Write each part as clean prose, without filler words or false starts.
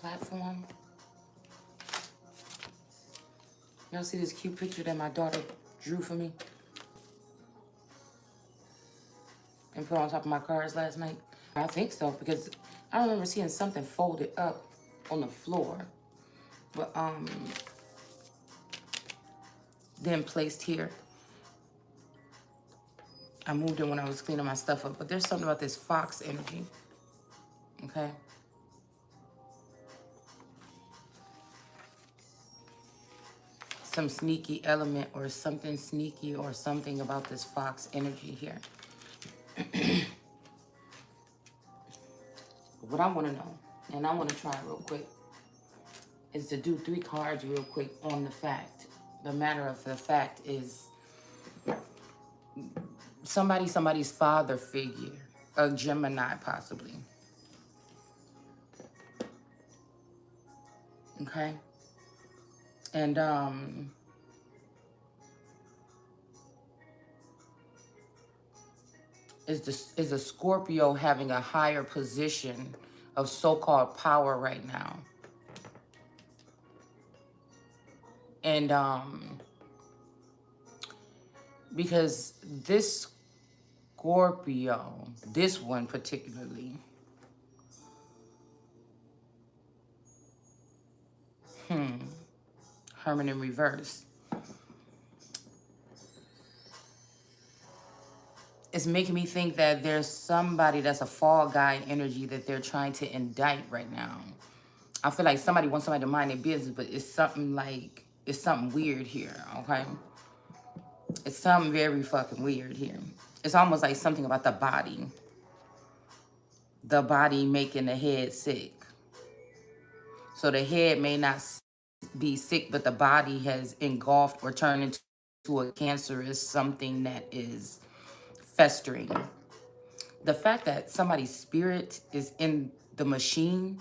platform. Y'all see this cute picture that my daughter drew for me and put on top of my cards last night? I think so, because I remember seeing something folded up on the floor, but then placed here. I moved it when I was cleaning my stuff up, but there's something about this fox energy, okay? Some sneaky element or something sneaky or something about this fox energy here. What I want to know, and I want to try real quick, is to do 3 cards real quick on the fact. The matter of the fact is somebody's father figure, a Gemini possibly. Okay? And is a Scorpio having a higher position of so-called power right now. And because this Scorpio, this one particularly, Herman in reverse, it's making me think that there's somebody that's a fall guy energy that they're trying to indict right now. I feel like somebody wants somebody to mind their business, but it's something like, it's something weird here, okay? It's something very fucking weird here. It's almost like something about the body. The body making the head sick. So the head may not be sick, but the body has engulfed or turned into a cancerous something that is festering. The fact that somebody's spirit is in the machine,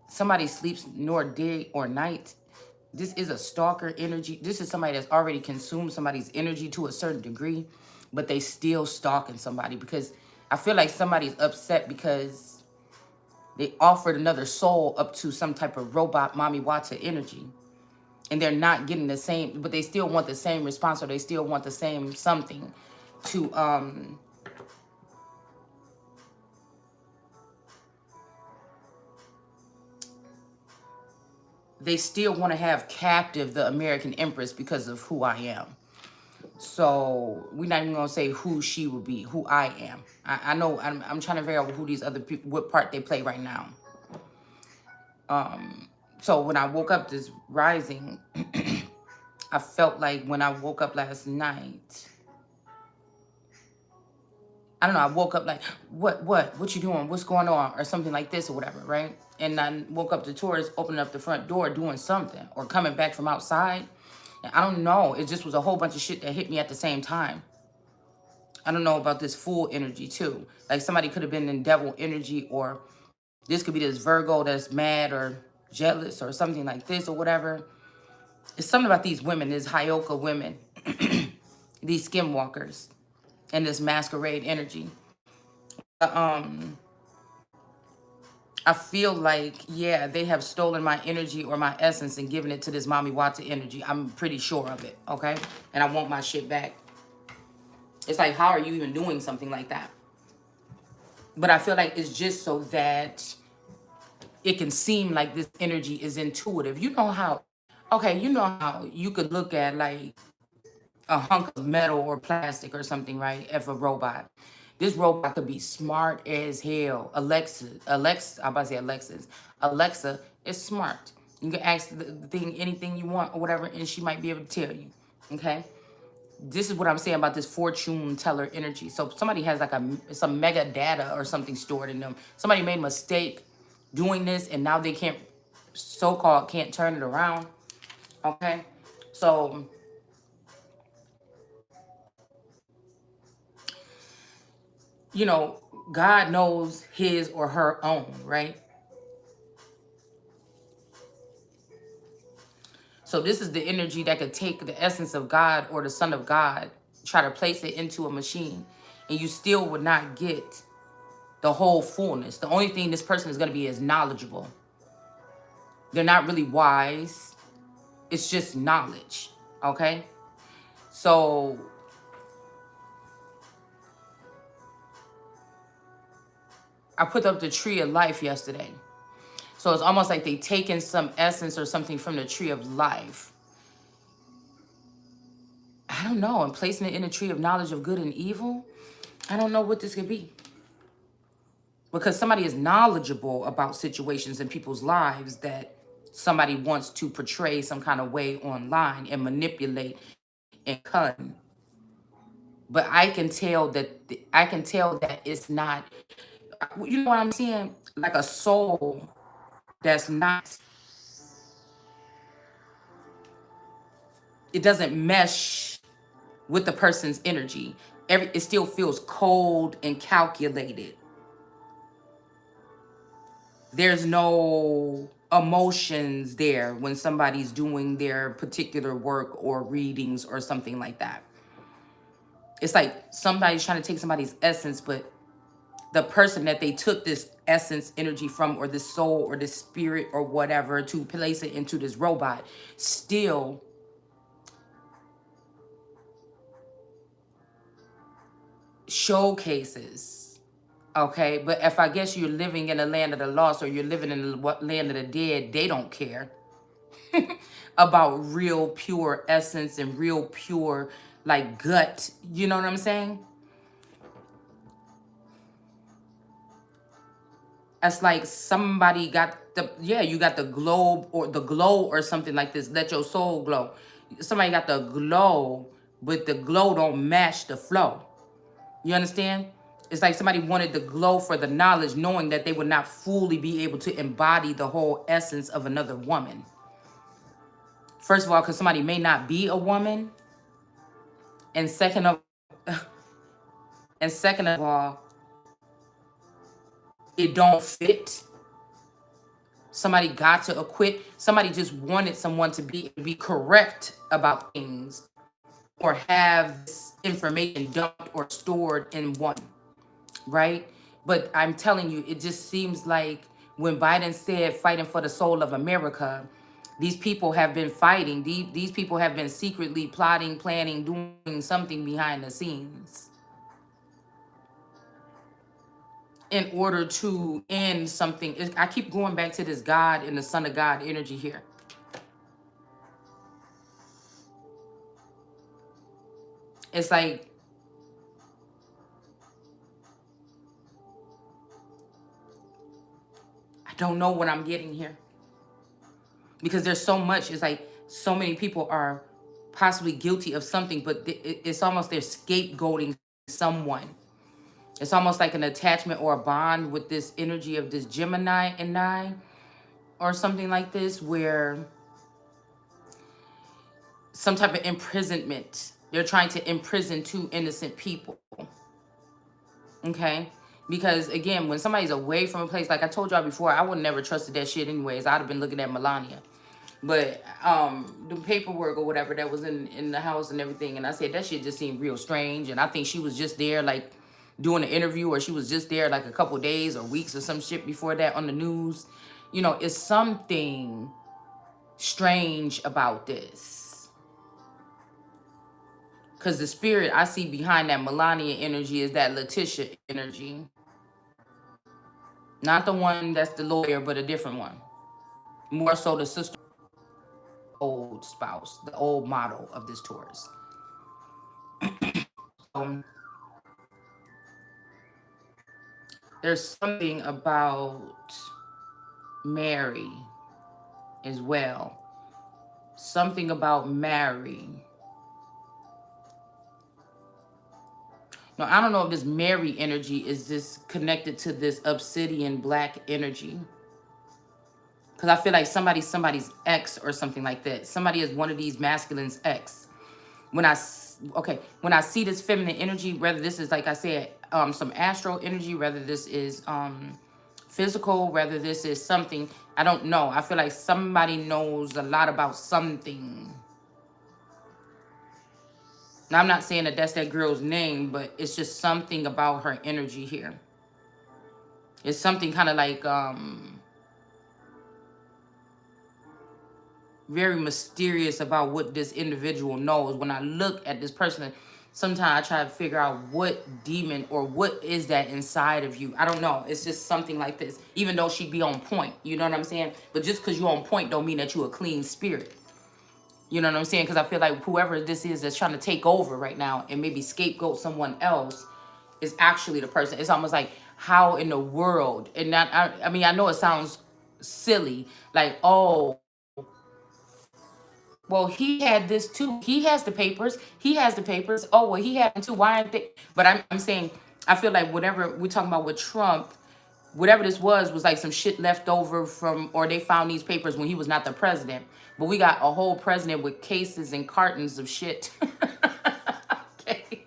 somebody sleeps nor day or night. This is a stalker energy. This is somebody that's already consumed somebody's energy to a certain degree, but they still stalking somebody, because I feel like somebody's upset because they offered another soul up to some type of robot Mami Wata energy, and they're not getting the same, but they still want the same response, or they still want the same something to they still want to have captive the American Empress because of who I am. So we're not even going to say who she will be, who I am. I know I'm trying to figure out who these other people, what part they play right now. So when I woke up this rising, I felt like when I woke up last night, I don't know, I woke up like, what you doing? What's going on? Or something like this or whatever, right? And I woke up to Taurus opening up the front door doing something, or coming back from outside. And I don't know. It just was a whole bunch of shit that hit me at the same time. I don't know about this Fool energy too. Like somebody could have been in devil energy, or this could be this Virgo that's mad or jealous or something like this or whatever. It's something about these women, these Hyoka women, these skinwalkers, and this masquerade energy. I feel like, yeah, they have stolen my energy or my essence and given it to this Mami Wata energy. I'm pretty sure of it, okay? And I want my shit back. It's like, how are you even doing something like that? But I feel like it's just so that it can seem like this energy is intuitive. You know how, okay, you know how you could look at like a hunk of metal or plastic or something, right? If a robot. This robot could be smart as hell. I'm about to say Alexis. Alexa is smart. You can ask the thing anything you want or whatever, and she might be able to tell you, okay? This is what I'm saying about this fortune teller energy. So somebody has like some mega data or something stored in them. Somebody made a mistake doing this, and now they can't, so-called can't turn it around, okay? So you know, God knows his or her own, right? So this is the energy that could take the essence of God or the Son of God, try to place it into a machine, and you still would not get the whole fullness. The only thing this person is going to be is knowledgeable. They're not really wise. It's just knowledge. Okay? So I put up the tree of life yesterday. So it's almost like they taken some essence or something from the tree of life. I don't know. And placing it in the tree of knowledge of good and evil. I don't know what this could be. Because somebody is knowledgeable about situations in people's lives that somebody wants to portray some kind of way online and manipulate and cut. But I can tell that it's not, you know what I'm saying? Like a soul that's not, it doesn't mesh with the person's energy. It still feels cold and calculated. There's no emotions there when somebody's doing their particular work or readings or something like that. It's like somebody's trying to take somebody's essence, but the person that they took this essence energy from, or this soul or this spirit or whatever, to place it into this robot, still showcases. Okay, but if I guess you're living in the land of the lost, or you're living in the land of the dead, they don't care about real pure essence and real pure like gut. You know what I'm saying? It's like somebody got you got the globe or the glow or something like this. Let your soul glow. Somebody got the glow, but the glow don't match the flow. You understand? It's like somebody wanted the glow for the knowledge, knowing that they would not fully be able to embody the whole essence of another woman. First of all, because somebody may not be a woman. And second of all, it don't fit. Somebody got to acquit. Somebody just wanted someone to be correct about things, or have this information dumped or stored in one, right? But I'm telling you, it just seems like when Biden said fighting for the soul of America, these people have been fighting. These people have been secretly plotting, planning, doing something behind the scenes in order to end something. I keep going back to this God and the Son of God energy here. It's like, I don't know what I'm getting here. Because there's so much. It's like so many people are possibly guilty of something, but it's almost they're scapegoating someone. It's almost like an attachment or a bond with this energy of this Gemini and nine or something like this, where some type of imprisonment. They're trying to imprison two innocent people. Okay? Because again, when somebody's away from a place, like I told y'all before, I would never trusted that shit anyways. I'd have been looking at Melania. But the paperwork or whatever that was in the house and everything, and I said that shit just seemed real strange. And I think she was just there like doing an interview, or she was just there like a couple days or weeks or some shit before that on the news. You know, it's something strange about this. Because the spirit I see behind that Melania energy is that Letitia energy. Not the one that's the lawyer, but a different one. More so the sister, old spouse, the old model of this Taurus. There's something about Mary as well. Something about Mary. Now, I don't know if this Mary energy is this connected to this obsidian black energy. Because I feel like somebody's ex or something like that. Somebody is one of these masculines' ex. When I see this feminine energy, whether this is, like I said, some astral energy, whether this is physical, whether this is something, I don't know. I feel like somebody knows a lot about something. Now, I'm not saying that that's that girl's name, but it's just something about her energy here. It's something kind of like very mysterious about what this individual knows. When I look at this person, sometimes I try to figure out what demon or what is that inside of you. I don't know. It's just something like this. Even though she be on point, you know what I'm saying? But just because you're on point don't mean that you're a clean spirit. You know what I'm saying? Because I feel like whoever this is that's trying to take over right now and maybe scapegoat someone else is actually the person. It's almost like, how in the world? And that, I mean, I know it sounds silly, like, oh, well, he had this too. He has the papers. He has the papers. Oh, well, he had them too. Why aren't they? But I'm saying, I feel like whatever we're talking about with Trump, whatever this was like some shit left over from, or they found these papers when he was not the president. But we got a whole president with cases and cartons of shit. Okay.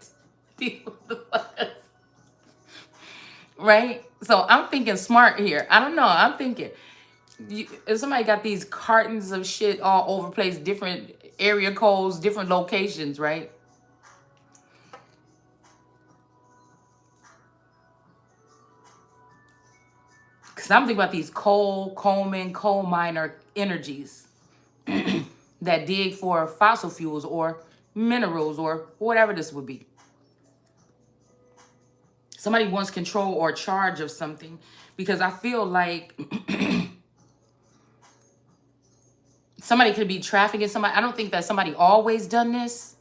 Deal with the fuck. Right? So I'm thinking smart here. I don't know. I'm thinking, if somebody got these cartons of shit all over the place, different area codes, different locations, right? Because I'm thinking about these coal miner energies that dig for fossil fuels or minerals or whatever this would be. Somebody wants control or charge of something, because I feel like somebody could be trafficking somebody. I don't think that somebody always done this,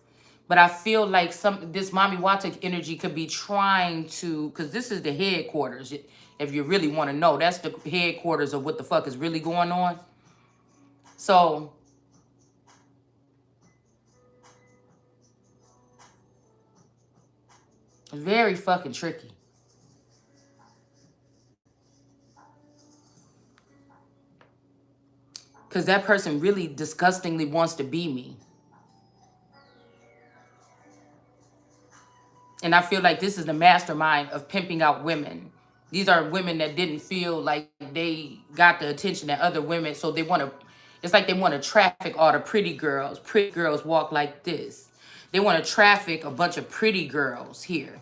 but I feel like this Mami Wata energy could be trying to, because this is the headquarters. If you really want to know, that's the headquarters of what the fuck is really going on. So very fucking tricky. Because that person really disgustingly wants to be me. And I feel like this is the mastermind of pimping out women. These are women that didn't feel like they got the attention that other women, so they want to, it's like they want to traffic all the pretty girls. Pretty girls walk like this. They want to traffic a bunch of pretty girls here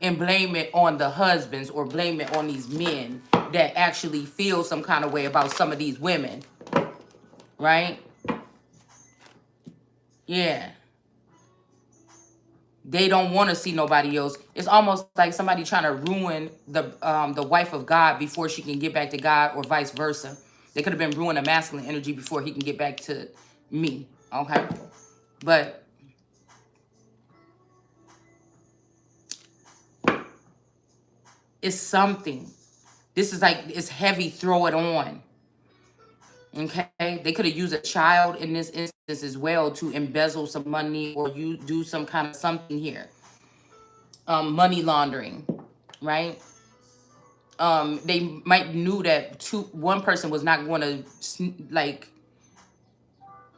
and blame it on the husbands or blame it on these men that actually feel some kind of way about some of these women, right? Yeah. They don't want to see nobody else. It's almost like somebody trying to ruin the wife of God before she can get back to God, or vice versa. They could have been ruining the masculine energy before he can get back to me. Okay. But it's something. This is like, it's heavy, throw it on. Okay. They could have used a child in this instance as well to embezzle some money, or you do some kind of something here. Money laundering, right? They might knew that one person was not going to like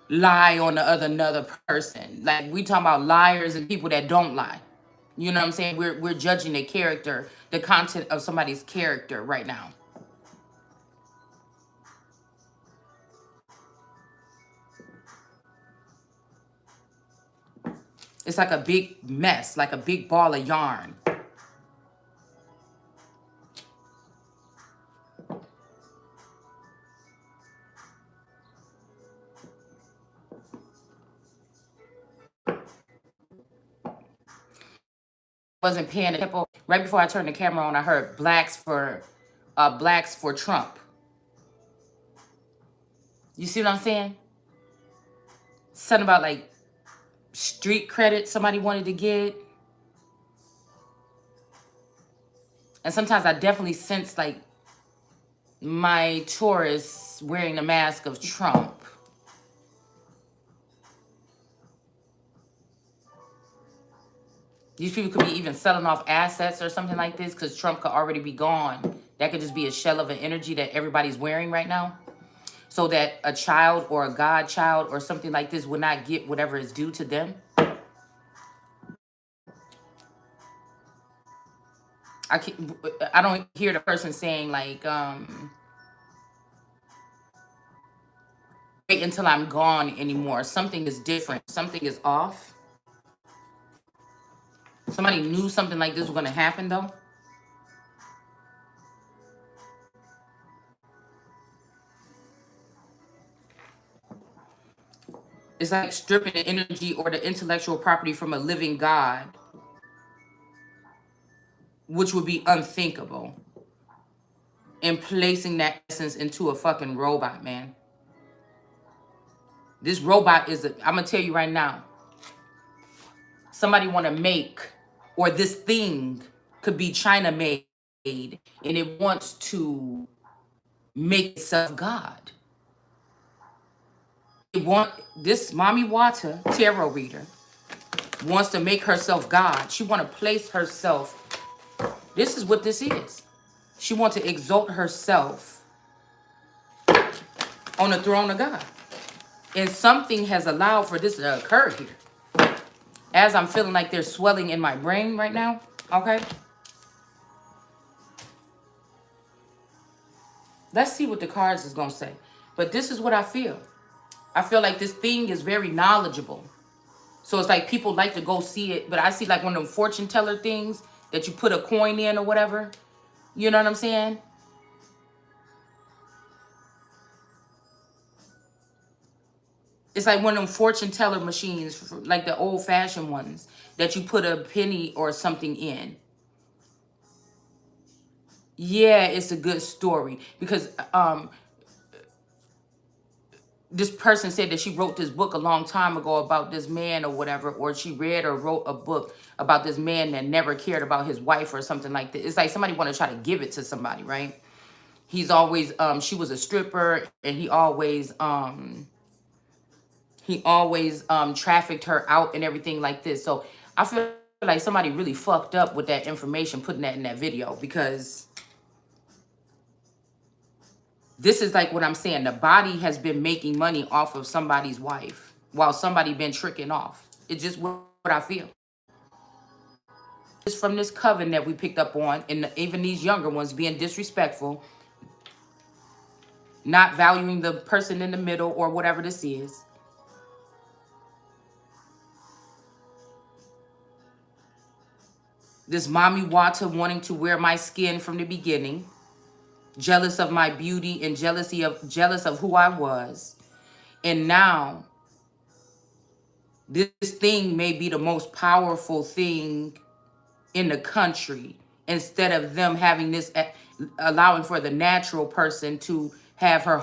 lie on the another person. Like, we talking about liars and people that don't lie. You know what I'm saying? We're judging the character, the content of somebody's character right now. It's like a big mess, like a big ball of yarn. Wasn't paying attention. Right before I turned the camera on, I heard blacks for Trump. You see what I'm saying? Something about like street credit somebody wanted to get. And sometimes I definitely sense like my Taurus wearing the mask of Trump. These people could be even selling off assets or something like this, because Trump could already be gone. That could just be a shell of an energy that everybody's wearing right now. So that a child or a godchild or something like this would not get whatever is due to them. I don't hear the person saying like, wait until I'm gone anymore. Something is different. Something is off. Somebody knew something like this was going to happen though. It's like stripping the energy or the intellectual property from a living God, which would be unthinkable, and placing that essence into a fucking robot, man. This robot is, I'm going to tell you right now, somebody want to make, or this thing could be China made, and it wants to make itself God. It want, this Mami Wata tarot reader wants to make herself God. She want to place herself, this is what this is. She wants to exalt herself on the throne of God. And something has allowed for this to occur here. As I'm feeling like there's swelling in my brain right now, okay? Let's see what the cards is going to say. But this is what I feel. I feel like this thing is very knowledgeable. So it's like people like to go see it. But I see like one of them fortune teller things that you put a coin in or whatever. You know what I'm saying? It's like one of them fortune teller machines, like the old fashioned ones that you put a penny or something in. Yeah, it's a good story because this person said that she wrote this book a long time ago about this man or whatever, or she read or wrote a book about this man that never cared about his wife or something like that. It's like somebody want to try to give it to somebody, right? He's always, she was a stripper and he always trafficked her out and everything like this. So I feel like somebody really fucked up with that information, putting that in that video, because this is like what I'm saying. The body has been making money off of somebody's wife while somebody been tricking off. It's just what I feel. It's from this coven that we picked up on, and even these younger ones being disrespectful, not valuing the person in the middle or whatever this is. This Mami Wata wanting to wear my skin from the beginning, jealous of my beauty and jealous of who I was. And now this thing may be the most powerful thing in the country, instead of them having this, allowing for the natural person to have her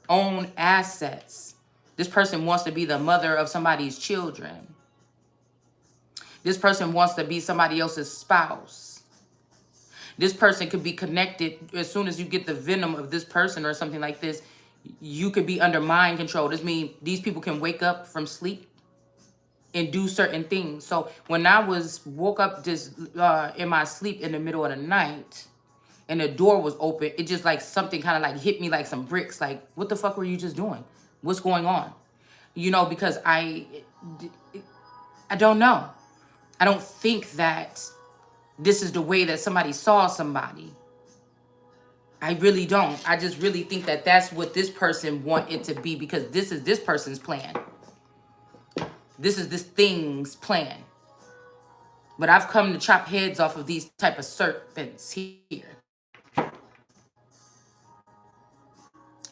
own assets. This person wants to be the mother of somebody's children. This person wants to be somebody else's spouse. This person could be connected. As soon as you get the venom of this person or something like this, you could be under mind control. This means these people can wake up from sleep and do certain things. So when I woke up just in my sleep in the middle of the night and the door was open, it just like something kind of like hit me like some bricks. Like, what the fuck were you just doing? What's going on? You know, because I don't know. I don't think that this is the way that somebody saw somebody. I really don't. I just really think that that's what this person want it to be, because this is this person's plan. This is this thing's plan. But I've come to chop heads off of these type of serpents here.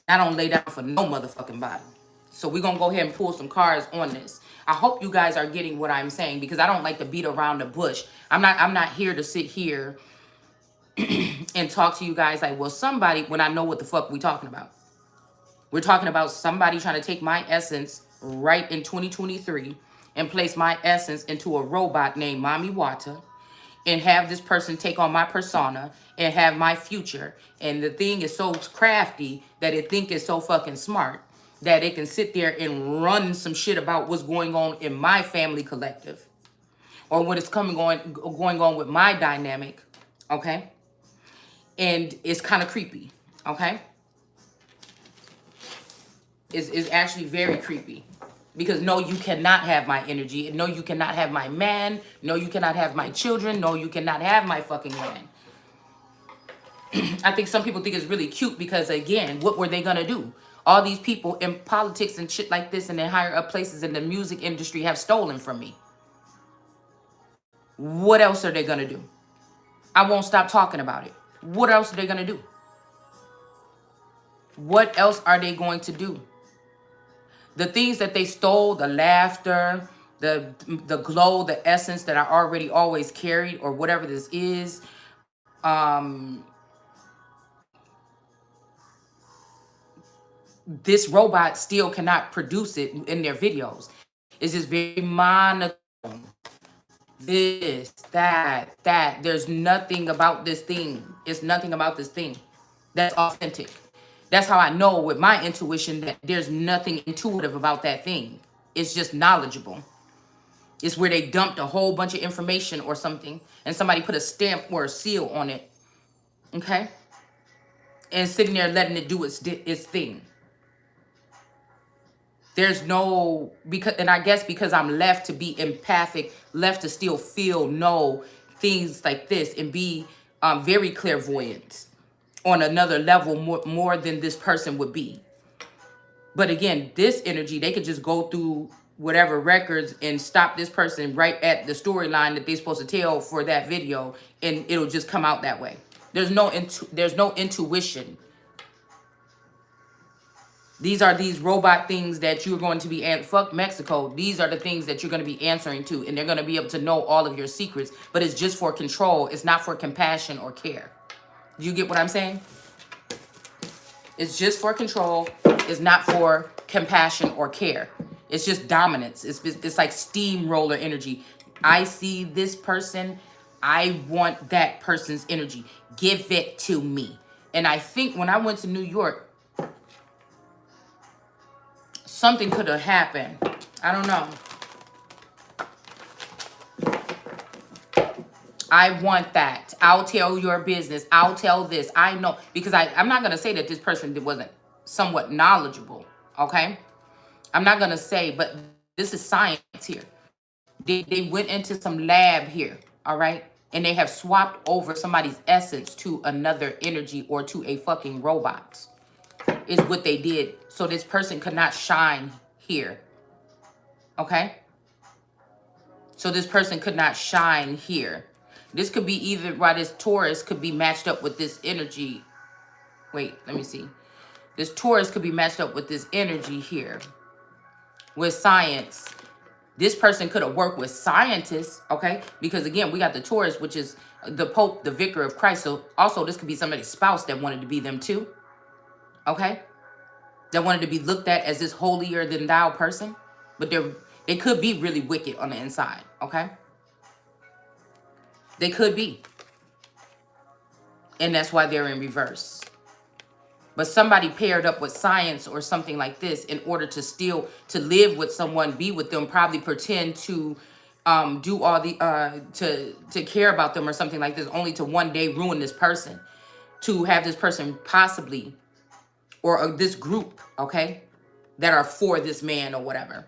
I don't lay down for no motherfucking body. So we're going to go ahead and pull some cards on this. I hope you guys are getting what I'm saying, because I don't like to beat around the bush. I'm not here to sit here and talk to you guys like, well, somebody, when I know what the fuck we talking about. We're talking about somebody trying to take my essence right in 2023 and place my essence into a robot named Mami Wata, and have this person take on my persona and have my future. And the thing is so crafty that it think it's so fucking smart that it can sit there and run some shit about what's going on in my family collective, or what is going on with my dynamic, okay? And it's kind of creepy, okay? It's actually very creepy. Because no, you cannot have my energy. No, you cannot have my man. No, you cannot have my children. No, you cannot have my fucking land. I think some people think it's really cute because, again, what were they going to do? All these people in politics and shit like this and in higher up places in the music industry have stolen from me. What else are they going to do? I won't stop talking about it. What else are they going to do? What else are they going to do? The things that they stole, the laughter, the glow, the essence that I already always carried, or whatever this is, this robot still cannot produce it in their videos. It's just very monotone. This, that. There's nothing about this thing. It's nothing about this thing that's authentic. That's how I know with my intuition that there's nothing intuitive about that thing. It's just knowledgeable. It's where they dumped a whole bunch of information or something, and somebody put a stamp or a seal on it, okay? And sitting there letting it do its thing. There's no, because, and I guess because I'm left to be empathic, left to still feel, know things like this, and be very clairvoyant on another level, more than this person would be. But again, this energy, they could just go through whatever records and stop this person right at the storyline that they're supposed to tell for that video, and it'll just come out that way. There's no intuition. These are these robot things that you're going to be, fuck Mexico. These are the things that you're going to be answering to, and they're going to be able to know all of your secrets, but it's just for control. It's not for compassion or care. Do you get what I'm saying? It's just for control. It's not for compassion or care. It's just dominance. It's like steamroller energy. I see this person. I want that person's energy. Give it to me. And I think when I went to New York, something could have happened. I don't know. I want that. I'll tell your business. I'll tell this. I know. Because I'm not going to say that this person wasn't somewhat knowledgeable. Okay? I'm not going to say, but this is science here. They went into some lab here. All right? And they have swapped over somebody's essence to another energy or to a fucking robot. Is what they did. So this person could not shine here. Okay? So this person could not shine here. This could be either, why this Taurus could be matched up with this energy. Wait, let me see. This Taurus could be matched up with this energy here. With science. This person could have worked with scientists, okay? Because again, we got the Taurus, which is the Pope, the Vicar of Christ. So also this could be somebody's spouse that wanted to be them too. Okay? That wanted to be looked at as this holier than thou person. But they could be really wicked on the inside, okay? They could be. And that's why they're in reverse. But somebody paired up with science or something like this in order to still, to live with someone, be with them, probably pretend to do all the, to care about them or something like this, only to one day ruin this person. To have this person possibly, or this group, okay, that are for this man or whatever,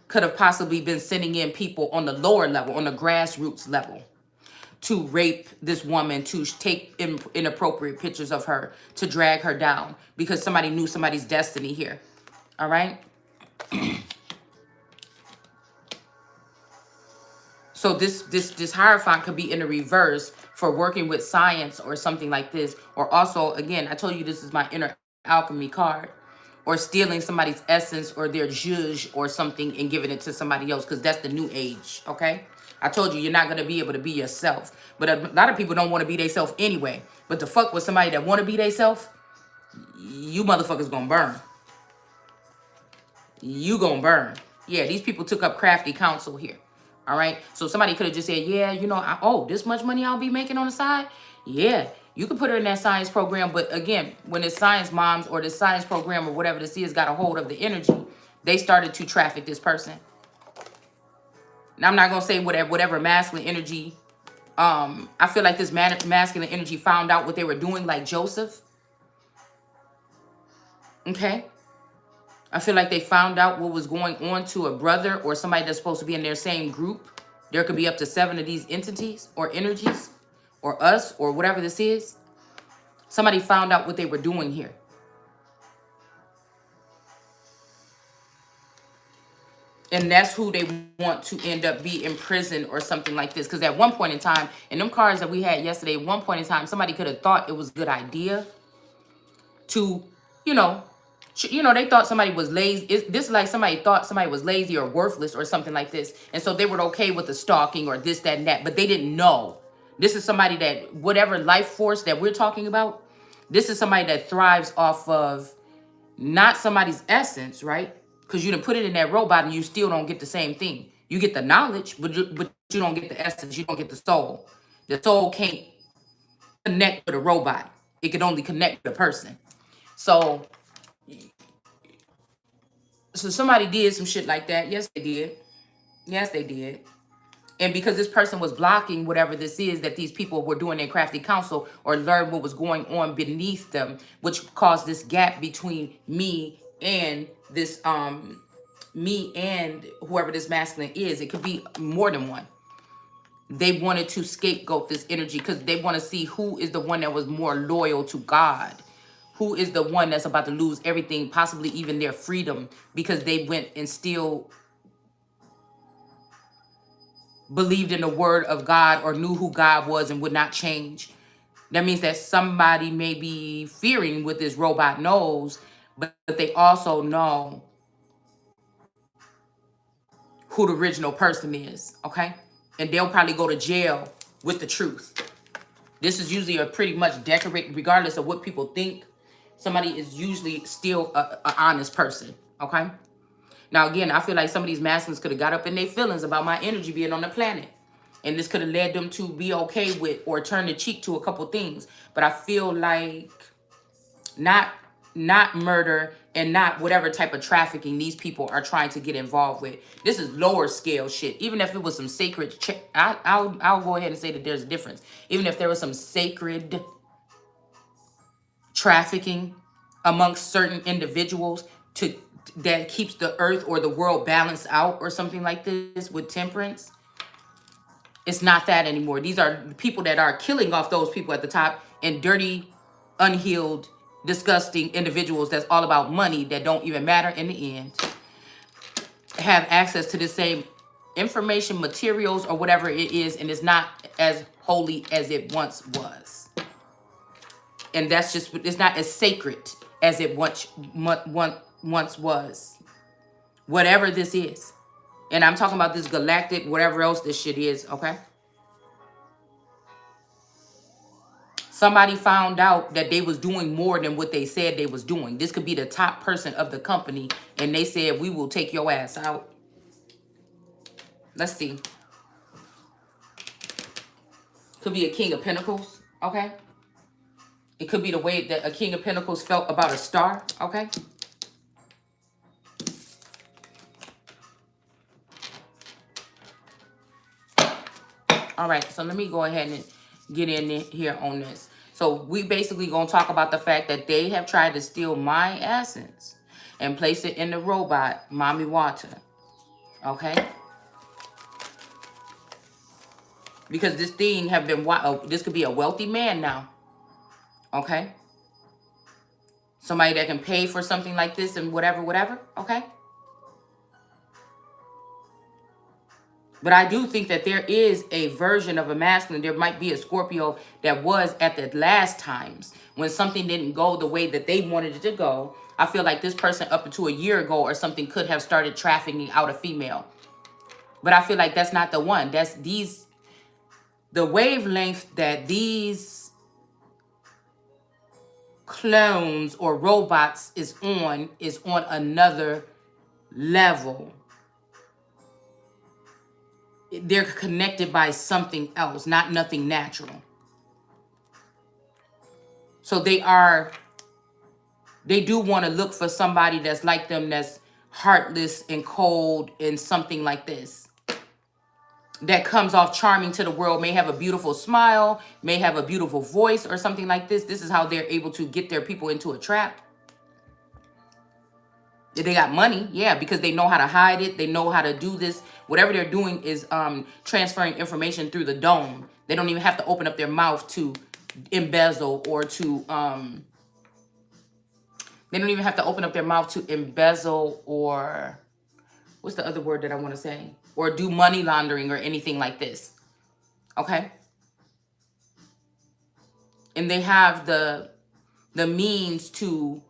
could have possibly been sending in people on the lower level, on the grassroots level, to rape this woman, to take inappropriate pictures of her, to drag her down, because somebody knew somebody's destiny here. All right? So this Hierophant could be in the reverse for working with science or something like this. Or also, again, I told you this is my inner alchemy card. Or stealing somebody's essence or their zhuzh or something and giving it to somebody else, because that's the new age, okay? I told you, you're not going to be able to be yourself. But a lot of people don't want to be themselves anyway. But to fuck with somebody that want to be themselves, you motherfuckers going to burn. You going to burn. Yeah, these people took up crafty counsel here. All right? So somebody could have just said, yeah, you know, oh, this much money I'll be making on the side? Yeah, you could put her in that science program. But again, when it's science moms or the science program or whatever this is got a hold of the energy, they started to traffic this person. Now, I'm not going to say whatever masculine energy. I feel like this masculine energy found out what they were doing, like Joseph. Okay? I feel like they found out what was going on to a brother or somebody that's supposed to be in their same group. There could be up to 7 of these entities or energies or us or whatever this is. Somebody found out what they were doing here. And that's who they want to end up be in prison or something like this. Because at one point in time, in them cards that we had yesterday, at one point in time, somebody could have thought it was a good idea to, you know, You know, they thought somebody was lazy. This is like somebody thought somebody was lazy or worthless or something like this. And so they were okay with the stalking or this, that, and that. But they didn't know. This is somebody that, whatever life force that we're talking about, this is somebody that thrives off of not somebody's essence, right? Because you done put it in that robot and you still don't get the same thing. You get the knowledge, but you don't get the essence. You don't get the soul. The soul can't connect with a robot. It can only connect with a person. So somebody did some shit like that. Yes, they did. Yes, they did. And because this person was blocking whatever this is that these people were doing in crafty counsel or learn what was going on beneath them, which caused this gap between me and whoever this masculine is. It could be more than one. They wanted to scapegoat this energy because they want to see who is the one that was more loyal to God. Who is the one that's about to lose everything, possibly even their freedom, because they went and still believed in the word of God or knew who God was and would not change. That means that somebody may be fearing what this robot knows, but they also know who the original person is, okay? And they'll probably go to jail with the truth. This is usually a pretty much decorate, regardless of what people think. Somebody is usually still a honest person, okay? Now, again, I feel like some of these masculines could have got up in their feelings about my energy being on the planet. And this could have led them to be okay with or turn the cheek to a couple things. But I feel like not murder and not whatever type of trafficking these people are trying to get involved with. This is lower scale shit. Even if it was some sacred, I'll go ahead and say that there's a difference. Even if there was some sacred trafficking amongst certain individuals to that keeps the earth or the world balanced out or something like this with temperance, it's not that anymore. These are people that are killing off those people at the top and dirty, unhealed, disgusting individuals that's all about money that don't even matter in the end have access to the same information, materials, or whatever it is, and it's not as holy as it once was. And that's just, it's not as sacred as it once was. Whatever this is. And I'm talking about this galactic, whatever else this shit is, okay? Somebody found out that they was doing more than what they said they was doing. This could be the top person of the company, and they said, we will take your ass out. Let's see. Could be a King of Pentacles, okay? It could be the way that a King of Pentacles felt about a star, okay? All right, so let me go ahead and get in here on this. So we basically going to talk about the fact that they have tried to steal my essence and place it in the robot, Mami Water, okay? Because this thing have been, this could be a wealthy man now, okay? Somebody that can pay for something like this and whatever, okay? But I do think that there is a version of a masculine. There might be a Scorpio that was at the last times when something didn't go the way that they wanted it to go. I feel like this person up until a year ago or something could have started trafficking out a female. But I feel like that's not the one. That's the wavelength that these clones or robots is on another level. They're connected by something else, not nothing natural. So they do want to look for somebody that's like them, that's heartless and cold and something like this. That comes off charming to the world, may have a beautiful smile, may have a beautiful voice or something like this. This is how they're able to get their people into a trap. They got money, yeah, because they know how to hide it. They know how to do this. Whatever they're doing is transferring information through the dome. They don't even have to open up their mouth to embezzle or to they don't even have to open up their mouth to embezzle or what's the other word that I want to say? Or do money laundering or anything like this. Okay? And they have the means to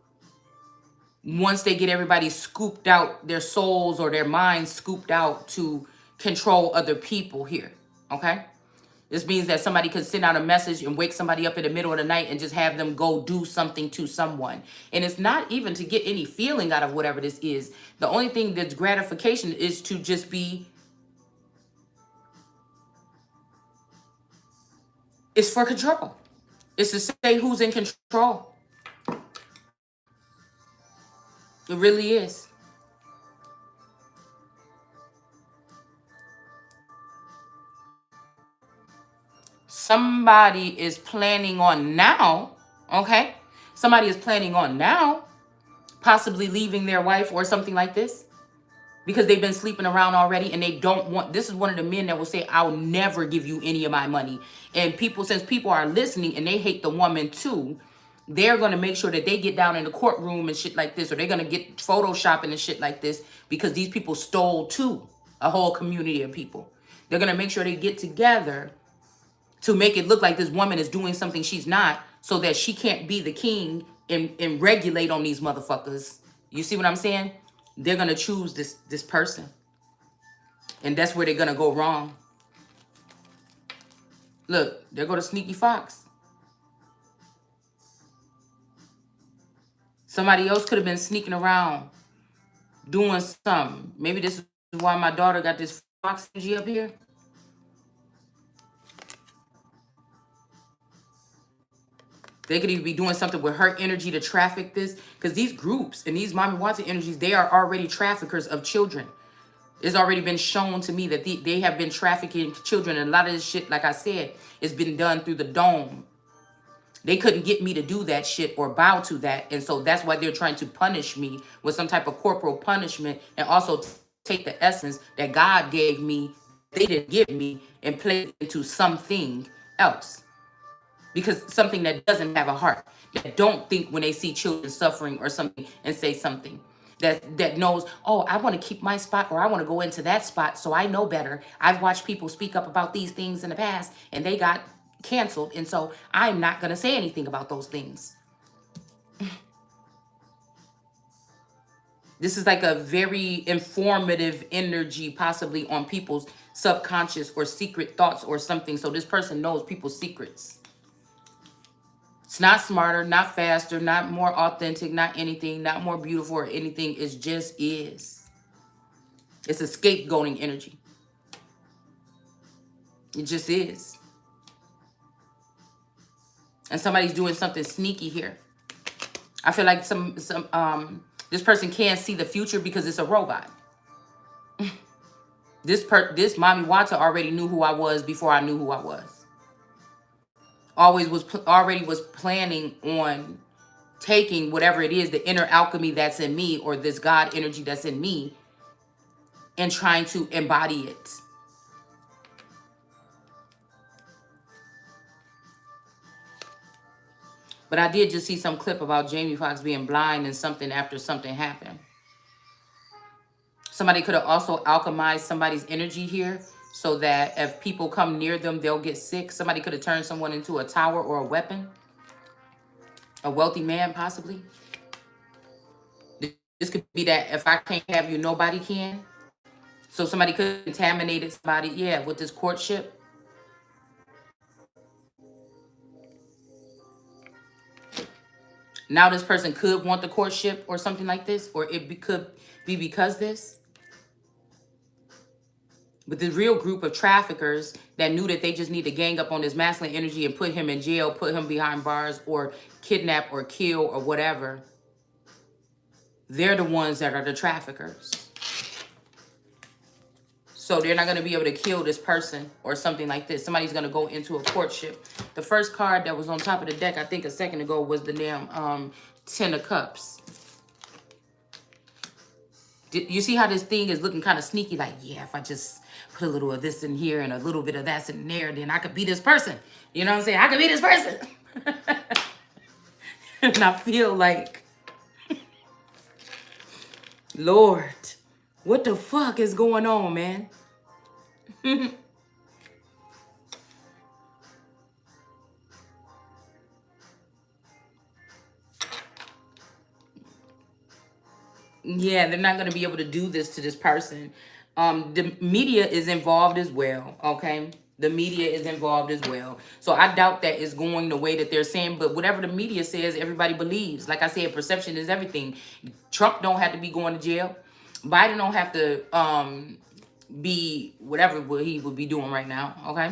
once they get everybody scooped out, their souls or their minds scooped out to control other people here. Okay? This means that somebody could send out a message and wake somebody up in the middle of the night and just have them go do something to someone. And it's not even to get any feeling out of whatever this is. The only thing that's gratification is to just be, it's for control. It's to say who's in control. It really is. Somebody is planning on now, okay? Somebody is planning on now possibly leaving their wife or something like this because they've been sleeping around already and they don't want, this is one of the men that will say, I'll never give you any of my money. And people, since people are listening and they hate the woman too, they're going to make sure that they get down in the courtroom and shit like this, or they're going to get photoshopping and shit like this because these people stole too, a whole community of people. They're going to make sure they get together to make it look like this woman is doing something she's not, so that she can't be the king and regulate on these motherfuckers. You see what I'm saying? They're gonna choose this person. And that's where they're gonna go wrong. Look, there go the sneaky fox. Somebody else could have been sneaking around doing something. Maybe this is why my daughter got this fox energy up here. They could even be doing something with her energy to traffic this. Because these groups and these Mami Watson energies, they are already traffickers of children. It's already been shown to me that they have been trafficking children. And a lot of this shit, like I said, it's been done through the dome. They couldn't get me to do that shit or bow to that. And so that's why they're trying to punish me with some type of corporal punishment, and also take the essence that God gave me, they didn't give me, and play it into something else. Because something that doesn't have a heart, that don't think when they see children suffering or something and say something, that knows, oh, I want to keep my spot, or I want to go into that spot so I know better. I've watched people speak up about these things in the past and they got canceled, and so I'm not going to say anything about those things. This is like a very informative energy, possibly on people's subconscious or secret thoughts or something. So this person knows people's secrets. It's not smarter, not faster, not more authentic, not anything, not more beautiful or anything. It just is. It's a scapegoating energy. It just is. And somebody's doing something sneaky here. I feel like this person can't see the future because it's a robot. This Mami Wata already knew who I was before I knew who I was. Already was planning on taking whatever it is, the inner alchemy that's in me, or this God energy that's in me, and trying to embody it. But I did just see some clip about Jamie Foxx being blind and something after something happened. Somebody could have also alchemized somebody's energy here so that if people come near them, they'll get sick. Somebody could have turned someone into a tower or a weapon. A wealthy man, possibly. This could be that if I can't have you, nobody can. So somebody could have contaminated somebody, yeah, with this courtship. Now this person could want the courtship or something like this, or could be because this. But the real group of traffickers that knew that they just need to gang up on this masculine energy and put him in jail, put him behind bars, or kidnap or kill or whatever, they're the ones that are the traffickers. So they're not going to be able to kill this person or something like this. Somebody's going to go into a courtship. The first card that was on top of the deck, I think a second ago, was the damn 10 of Cups. You see how this thing is looking kind of sneaky? Like, yeah, if I just put a little of this in here and a little bit of that in there, then I could be this person. You know what I'm saying? I could be this person. And I feel like, Lord, what the fuck is going on, man? Yeah, they're not going to be able to do this to this person. The media is involved as well, okay? The media is involved as well. So I doubt that it's going the way that they're saying, but whatever the media says, everybody believes. Like I said, perception is everything. Trump don't have to be going to jail. Biden don't have to be whatever he would be doing right now, okay?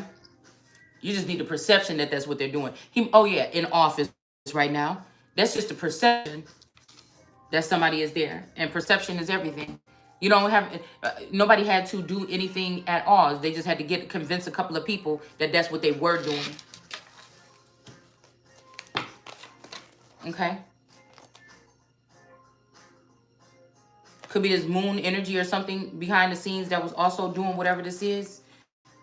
You just need the perception that that's what they're doing. Oh yeah, in office right now. That's just the perception that somebody is there, and perception is everything. You don't have nobody had to do anything at all. They just had to convince a couple of people that that's what they were doing. Okay, could be this moon energy or something behind the scenes that was also doing whatever this is.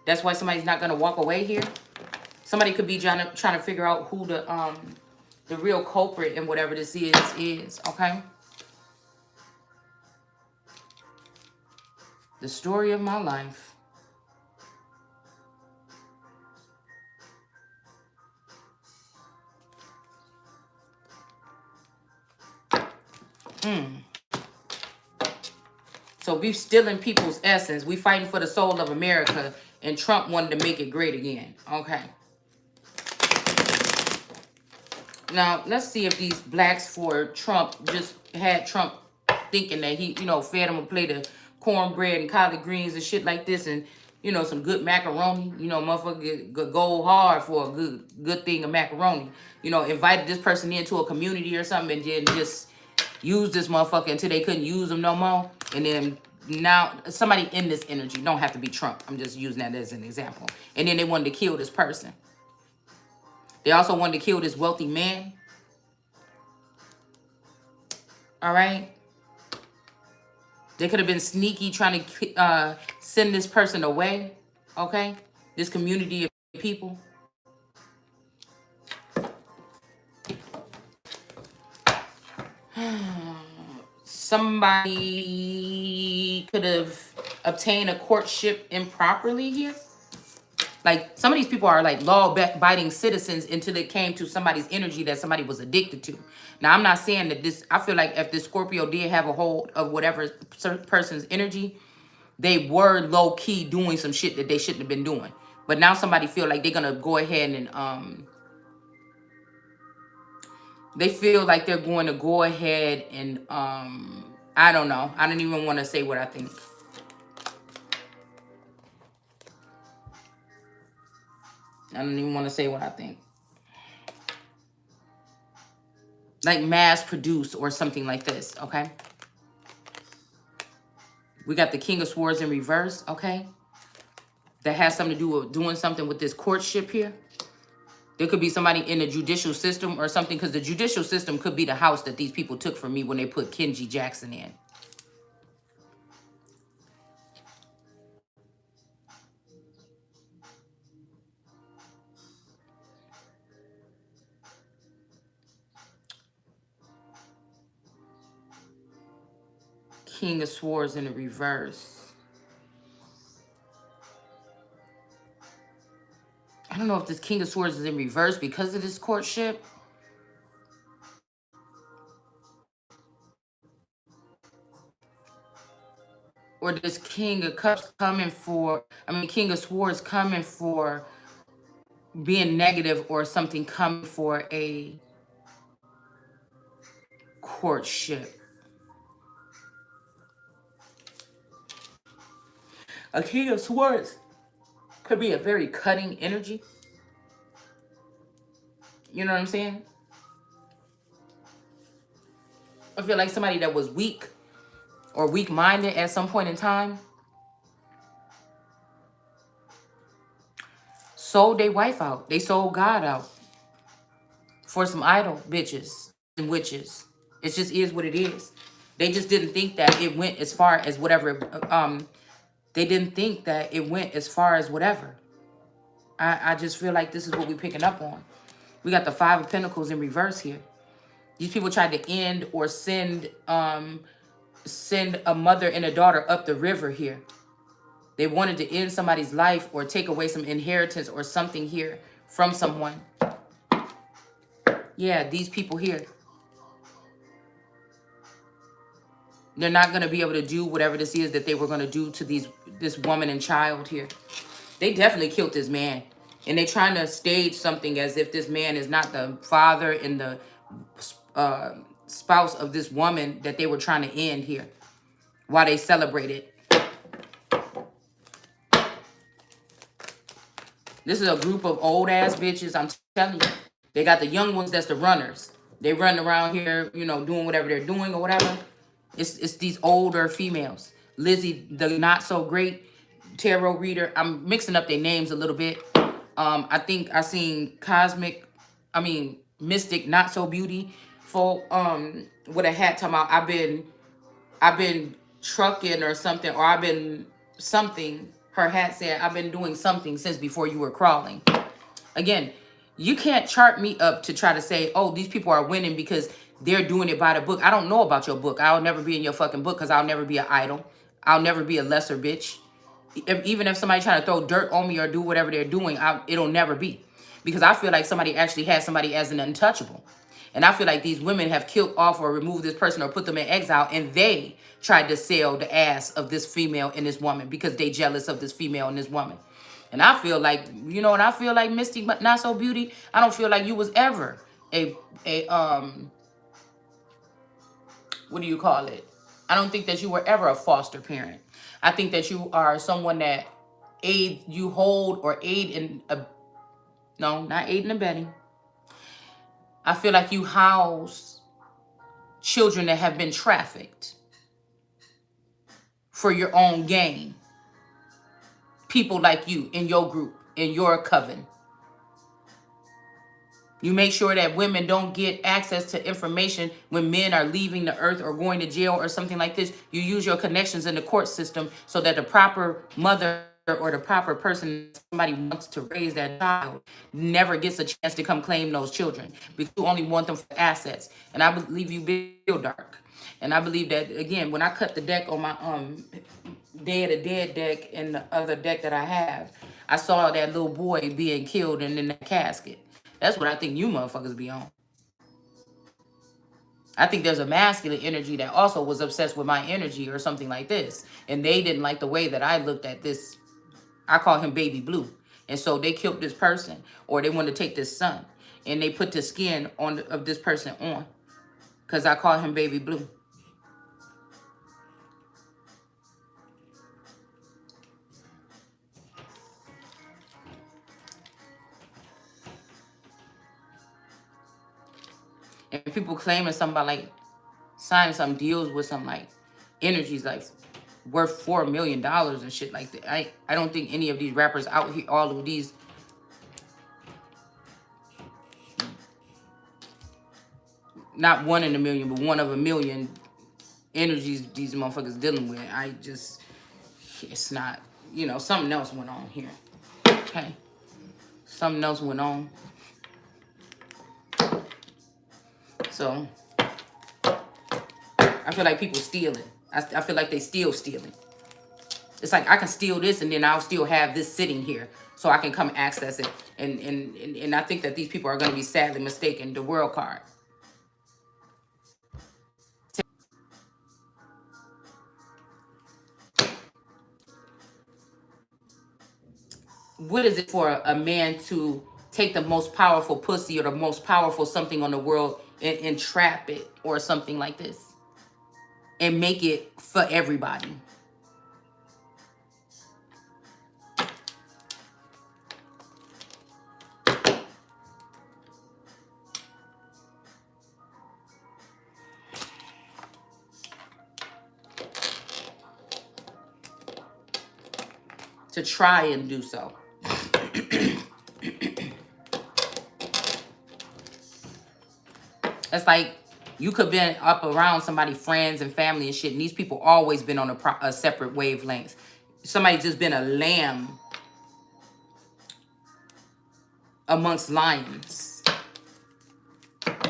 That's why somebody's not gonna walk away here. Somebody could be trying to figure out who the real culprit and whatever this is. Okay, the story of my life. So we stealing people's essence. We fighting for the soul of America, and Trump wanted to make it great again. Okay. Now, let's see if these blacks for Trump just had Trump thinking that he, fed him a plate of cornbread and collard greens and shit like this, and, some good macaroni. Motherfucker go hard for a good thing of macaroni. Invited this person into a community or something, and then just use this motherfucker until they couldn't use him no more. And then now somebody in this energy, don't have to be Trump. I'm just using that as an example. And then they wanted to kill this person. They also wanted to kill this wealthy man. All right. They could have been sneaky trying to send this person away. Okay. This community of people. Somebody could have obtained a courtship improperly here. Like, some of these people are like law-abiding citizens until it came to somebody's energy that somebody was addicted to. Now, I'm not saying that this, I feel like if this Scorpio did have a hold of whatever person's energy, they were low-key doing some shit that they shouldn't have been doing. But now somebody feel like they're going to go ahead and, they feel like they're going to go ahead and, I don't know. I don't even want to say what I think. I don't even want to say what I think. Like mass produce or something like this, okay? We got the King of Swords in reverse, okay? That has something to do with doing something with this courtship here. There could be somebody in the judicial system or something, because the judicial system could be the house that these people took from me when they put Kenji Jackson in. King of Swords in the reverse. I don't know if this King of Swords is in reverse because of this courtship. Or this King of Cups coming for, King of Swords coming for being negative, or something coming for a courtship. A King of Swords could be a very cutting energy. You know what I'm saying? I feel like somebody that was weak or weak-minded at some point in time sold their wife out. They sold God out for some idol bitches and witches. It just is what it is. They just didn't think that it went as far as whatever. They didn't think that it went as far as whatever. I just feel like this is what we're picking up on. We got the Five of Pentacles in reverse here. These people tried to end or send a mother and a daughter up the river here. They wanted to end somebody's life or take away some inheritance or something here from someone. Yeah, these people here. They're not going to be able to do whatever this is that they were going to do to this woman and child here. They definitely killed this man. And they're trying to stage something as if this man is not the father and the spouse of this woman that they were trying to end here while they celebrated. This is a group of old ass bitches, I'm telling you. They got the young ones that's the runners. They run around here, you know, doing whatever they're doing or whatever. It's these older females. Lizzie, the not so great tarot reader. I'm mixing up their names a little bit. I think I seen Mystic, not so beautiful, with a hat talking about I've been trucking or something, or I've been something. Her hat said, I've been doing something since before you were crawling. Again, you can't chart me up to try to say, oh, these people are winning because they're doing it by the book. I don't know about your book. I'll never be in your fucking book because I'll never be an idol. I'll never be a lesser bitch. Even if somebody trying to throw dirt on me or do whatever they're doing, it'll never be. Because I feel like somebody actually has somebody as an untouchable. And I feel like these women have killed off or removed this person or put them in exile, and they tried to sell the ass of this female and this woman because they jealous of this female and this woman. And I feel like, you know, and I feel like Misty, but not so beauty. I don't feel like you was ever a what do you call it? I don't think that you were ever a foster parent. I think that you are someone that you hold or aid in no, not aid and abetting. I feel like you house children that have been trafficked for your own gain. People like you in your group, in your coven. You make sure that women don't get access to information when men are leaving the earth or going to jail or something like this. You use your connections in the court system so that the proper mother or the proper person somebody wants to raise that child never gets a chance to come claim those children because you only want them for assets. And I believe you feel dark. And I believe that, again, when I cut the deck on my Day of the Dead deck and the other deck that I have, I saw that little boy being killed and in that casket. That's what I think you motherfuckers be on. I think there's a masculine energy that also was obsessed with my energy or something like this. And they didn't like the way that I looked at this. I call him Baby Blue. And so they killed this person, or they wanted to take this son. And they put the skin of this person on. Because I call him Baby Blue. And people claiming somebody like signing some deals with some like energies like worth $4 million and shit like that. I don't think any of these rappers out here, all of these, not one in a million, but one of a million energies these motherfuckers dealing with. It's not, you know, something else went on here. Okay. Something else went on. So I feel like people stealing. I feel like they still stealing. It's like I can steal this and then I'll still have this sitting here so I can come access it. And I think that these people are going to be sadly mistaken. The world card. What is it for a man to take the most powerful pussy or the most powerful something on the world and trap it or something like this and make it for everybody? To try and do so. It's like you could been up around somebody, friends and family and shit, and these people always been on a separate wavelength. Somebody just been a lamb amongst lions.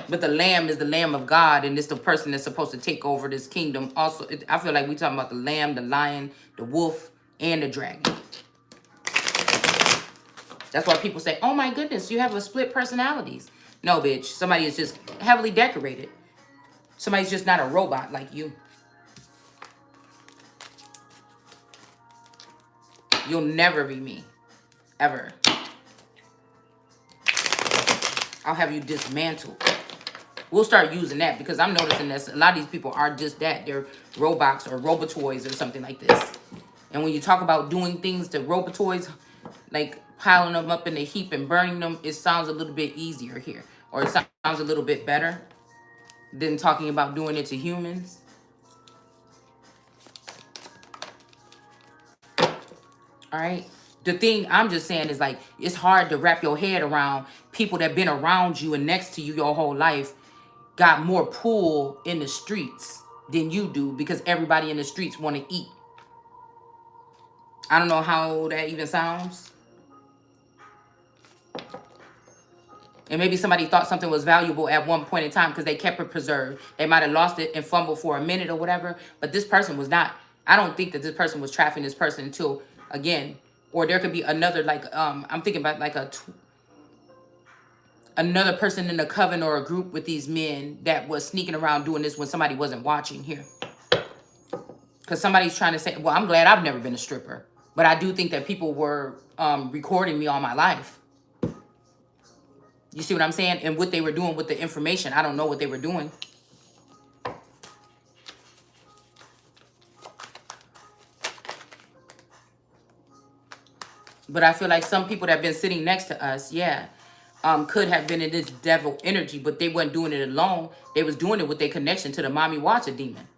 But the lamb is the lamb of God, and it's the person that's supposed to take over this kingdom. Also, I feel like we talking about the lamb, the lion, the wolf, and the dragon. That's why people say, oh my goodness, you have a split personalities. No, bitch. Somebody is just heavily decorated. Somebody's just not a robot like you. You'll never be me. Ever. I'll have you dismantled. We'll start using that because I'm noticing that a lot of these people are just that. They're robots or robotoids or something like this. And when you talk about doing things to robotoids, like piling them up in a heap and burning them, it sounds a little bit easier here. Or it sounds a little bit better than talking about doing it to humans. All right. The thing I'm just saying is like, it's hard to wrap your head around people that been around you and next to you your whole life got more pull in the streets than you do because everybody in the streets want to eat. I don't know how that even sounds. And maybe somebody thought something was valuable at one point in time because they kept it preserved. They might have lost it and fumbled for a minute or whatever. But this person was not. I don't think that this person was trafficking this person until, again, or there could be another, like, I'm thinking about like another person in a coven or a group with these men that was sneaking around doing this when somebody wasn't watching here. Because somebody's trying to say, well, I'm glad I've never been a stripper. But I do think that people were recording me all my life. You see what I'm saying? And what they were doing with the information, I don't know what they were doing. But I feel like some people that have been sitting next to us, yeah, could have been in this devil energy, but they weren't doing it alone. They was doing it with their connection to the Mami Watcher demon.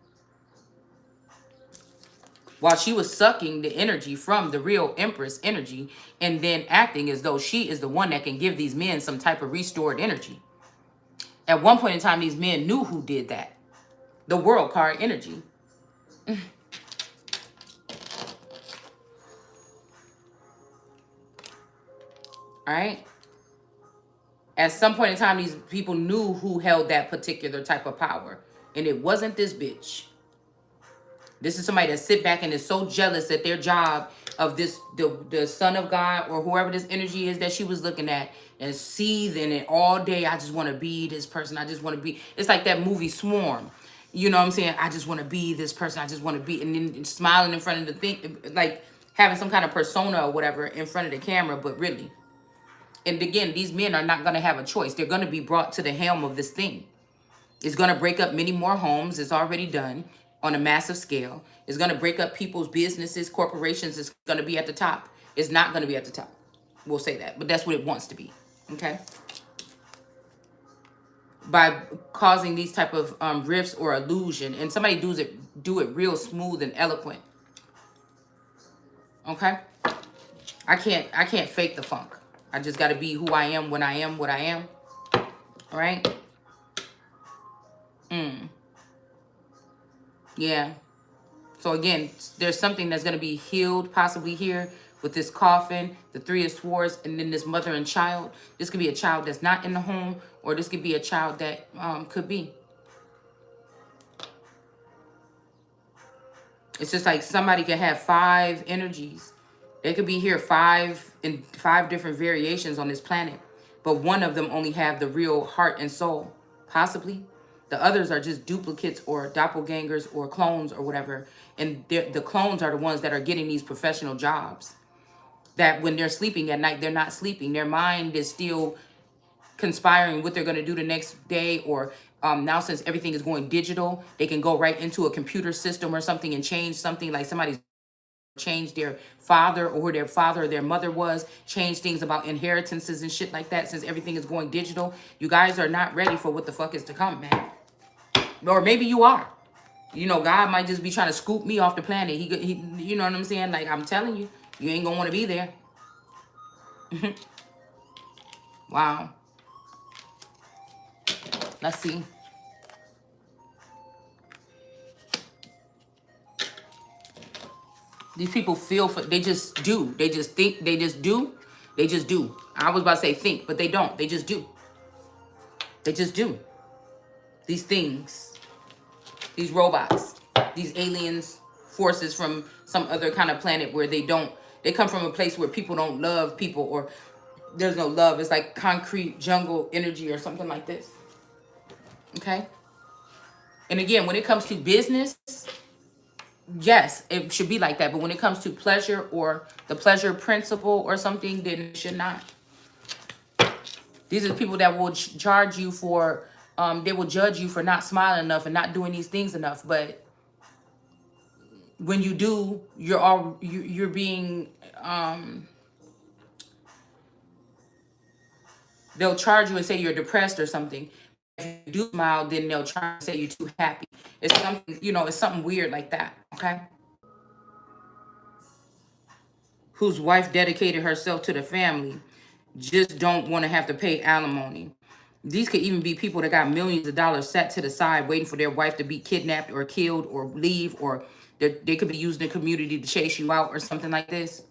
While she was sucking the energy from the real Empress energy and then acting as though she is the one that can give these men some type of restored energy. At one point in time, these men knew who did that. The world card energy. All right. At some point in time, these people knew who held that particular type of power. And it wasn't this bitch. This is somebody that sit back and is so jealous at their job of this, the son of God or whoever this energy is that she was looking at and seething it all day. I just want to be this person. I just want to be. It's like that movie Swarm. You know what I'm saying? I just want to be this person. I just want to be. And then smiling in front of the thing, like having some kind of persona or whatever in front of the camera, but really. And again, these men are not going to have a choice. They're going to be brought to the helm of this thing. It's going to break up many more homes. It's already done on a massive scale. It's going to break up people's businesses, corporations. It's going to be at the top. It's not going to be at the top. We'll say that. But that's what it wants to be. Okay? By causing these type of rifts or illusion. And somebody do it real smooth and eloquent. Okay? I can't fake the funk. I just got to be who I am when I am what I am. All right? Yeah. So again, there's something that's going to be healed possibly here with this coffin, the Three of Swords, and then this mother and child. This could be a child that's not in the home, or this could be a child that could be. It's just like somebody could have 5 energies. They could be here 5 in 5 different variations on this planet, but one of them only have the real heart and soul, possibly. The others are just duplicates or doppelgangers or clones or whatever. And the clones are the ones that are getting these professional jobs. That when they're sleeping at night, they're not sleeping. Their mind is still conspiring what they're going to do the next day. Or now since everything is going digital, they can go right into a computer system or something and change something, like somebody's changed their father or who their father or their mother was, change things about inheritances and shit like that. Since everything is going digital, you guys are not ready for what the fuck is to come, man. Or maybe you are. You know, God might just be trying to scoop me off the planet. He you know what I'm saying? Like, I'm telling you, you ain't gonna want to be there. Wow. Let's see. These people feel for, they just do. They just think, they just do. They just do. I was about to say think, but they don't. They just do. They just do. These things. These robots. These aliens, forces from some other kind of planet where they come from a place where people don't love people, or there's no love. It's like concrete jungle energy or something like this. Okay? And again, when it comes to business, Yes, it should be like that. But when it comes to pleasure or the pleasure principle or something, then it should not. These are the people that will charge you for, they will judge you for not smiling enough and not doing these things enough. But when you do, you're being, they'll charge you and say you're depressed or something. If you do smile, then they'll try to say you're too happy. It's something, it's something weird like that. Okay. Whose wife dedicated herself to the family just don't want to have to pay alimony. These could even be people that got millions of dollars set to the side waiting for their wife to be kidnapped or killed or leave, or they could be used in the community to chase you out or something like this.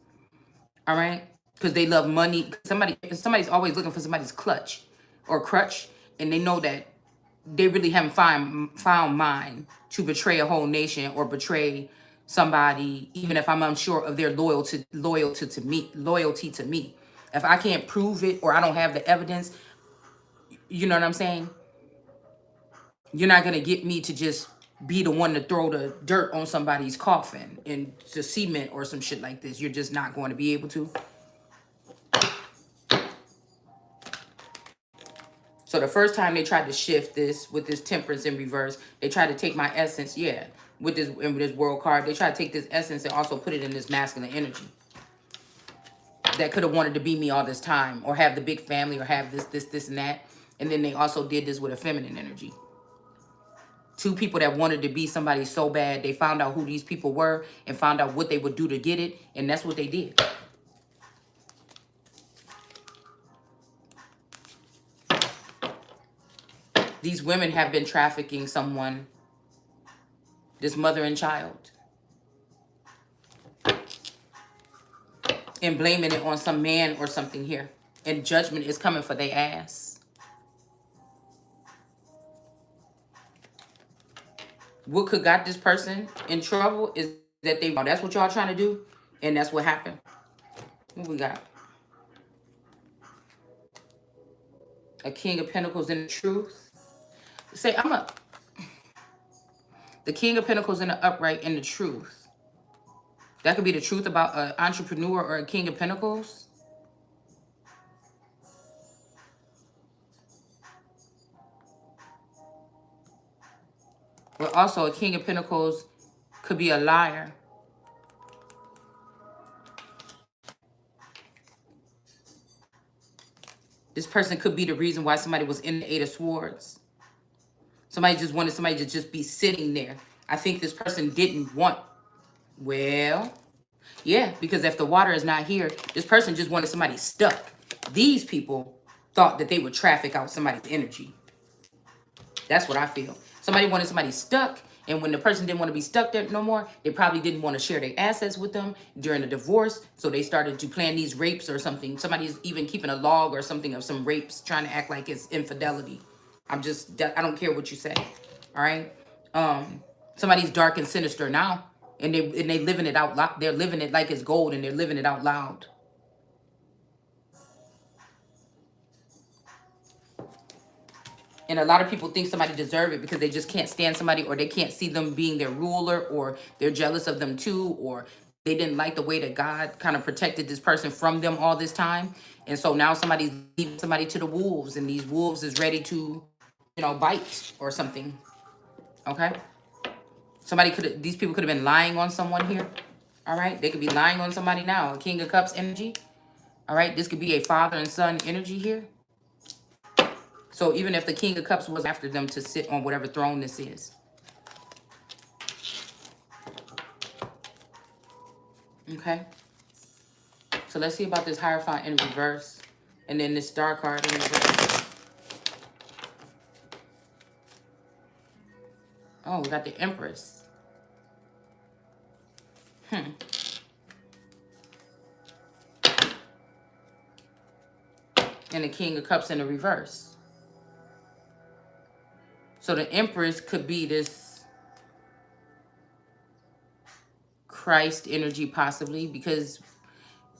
All right? Because they love money. Somebody's always looking for somebody's clutch or crutch, and they know that they really haven't found mine to betray a whole nation or betray somebody, even if I'm unsure of their loyalty to me. If I can't prove it or I don't have the evidence, you know what I'm saying? You're not gonna get me to just be the one to throw the dirt on somebody's coffin and to cement or some shit like this. You're just not going to be able to. So the first time they tried to shift this with this temperance in reverse, they tried to take my essence, yeah, with this world card. They tried to take this essence and also put it in this masculine energy that could have wanted to be me all this time, or have the big family, or have this, and that. And then they also did this with a feminine energy. Two people that wanted to be somebody so bad, they found out who these people were and found out what they would do to get it, and that's what they did. These women have been trafficking someone, this mother and child, and blaming it on some man or something here. And judgment is coming for their ass. What could got this person in trouble is that that's what y'all trying to do, and that's what happened. What we got? A King of Pentacles in the truth. Say, the King of Pentacles in the upright in the truth. That could be the truth about an entrepreneur or a King of Pentacles. But also a King of Pentacles could be a liar. This person could be the reason why somebody was in the Eight of Swords. Somebody just wanted somebody to just be sitting there. I think this person didn't want, well, yeah, because if the water is not here, this person just wanted somebody stuck. These people thought that they would traffic out somebody's energy. That's what I feel. Somebody wanted somebody stuck, and when the person didn't want to be stuck there no more, they probably didn't want to share their assets with them during the divorce, so they started to plan these rapes or something. Somebody's even keeping a log or something of some rapes, trying to act like it's infidelity. I don't care what you say, all right? Somebody's dark and sinister now, and they living it out loud. They're living it like it's gold, and they're living it out loud. And a lot of people think somebody deserves it because they just can't stand somebody, or they can't see them being their ruler, or they're jealous of them too, or they didn't like the way that God kind of protected this person from them all this time. And so now somebody's leaving somebody to the wolves, and these wolves is ready to, bite or something. Okay? These people could have been lying on someone here. All right? They could be lying on somebody now. A King of Cups energy. All right? This could be a father and son energy here. So even if the King of Cups was after them to sit on whatever throne this is. Okay. So let's see about this Hierophant in reverse. And then this Star card in reverse. Oh, we got the Empress. And the King of Cups in the reverse. So the Empress could be this Christ energy possibly, because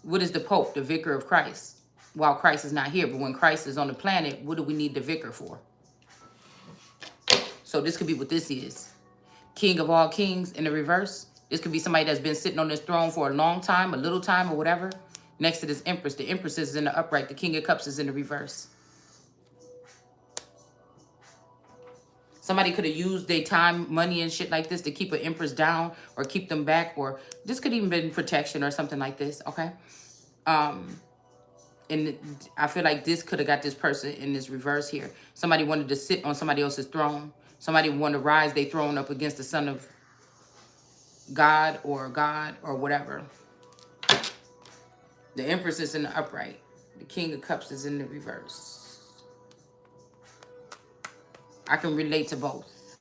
what is the Pope? The vicar of Christ. While Christ is not here, but when Christ is on the planet, what do we need the vicar for? So this could be what this is. King of all kings in the reverse. This could be somebody that's been sitting on this throne for a long time, a little time, or whatever. Next to this Empress. The Empress is in the upright. The King of Cups is in the reverse. Somebody could have used their time, money, and shit like this to keep an Empress down or keep them back. Or this could even been protection or something like this, okay? And I feel like this could have got this person in this reverse here. Somebody wanted to sit on somebody else's throne. Somebody wanted to rise their throne up against the son of God or whatever. The Empress is in the upright. The King of Cups is in the reverse. I can relate to both.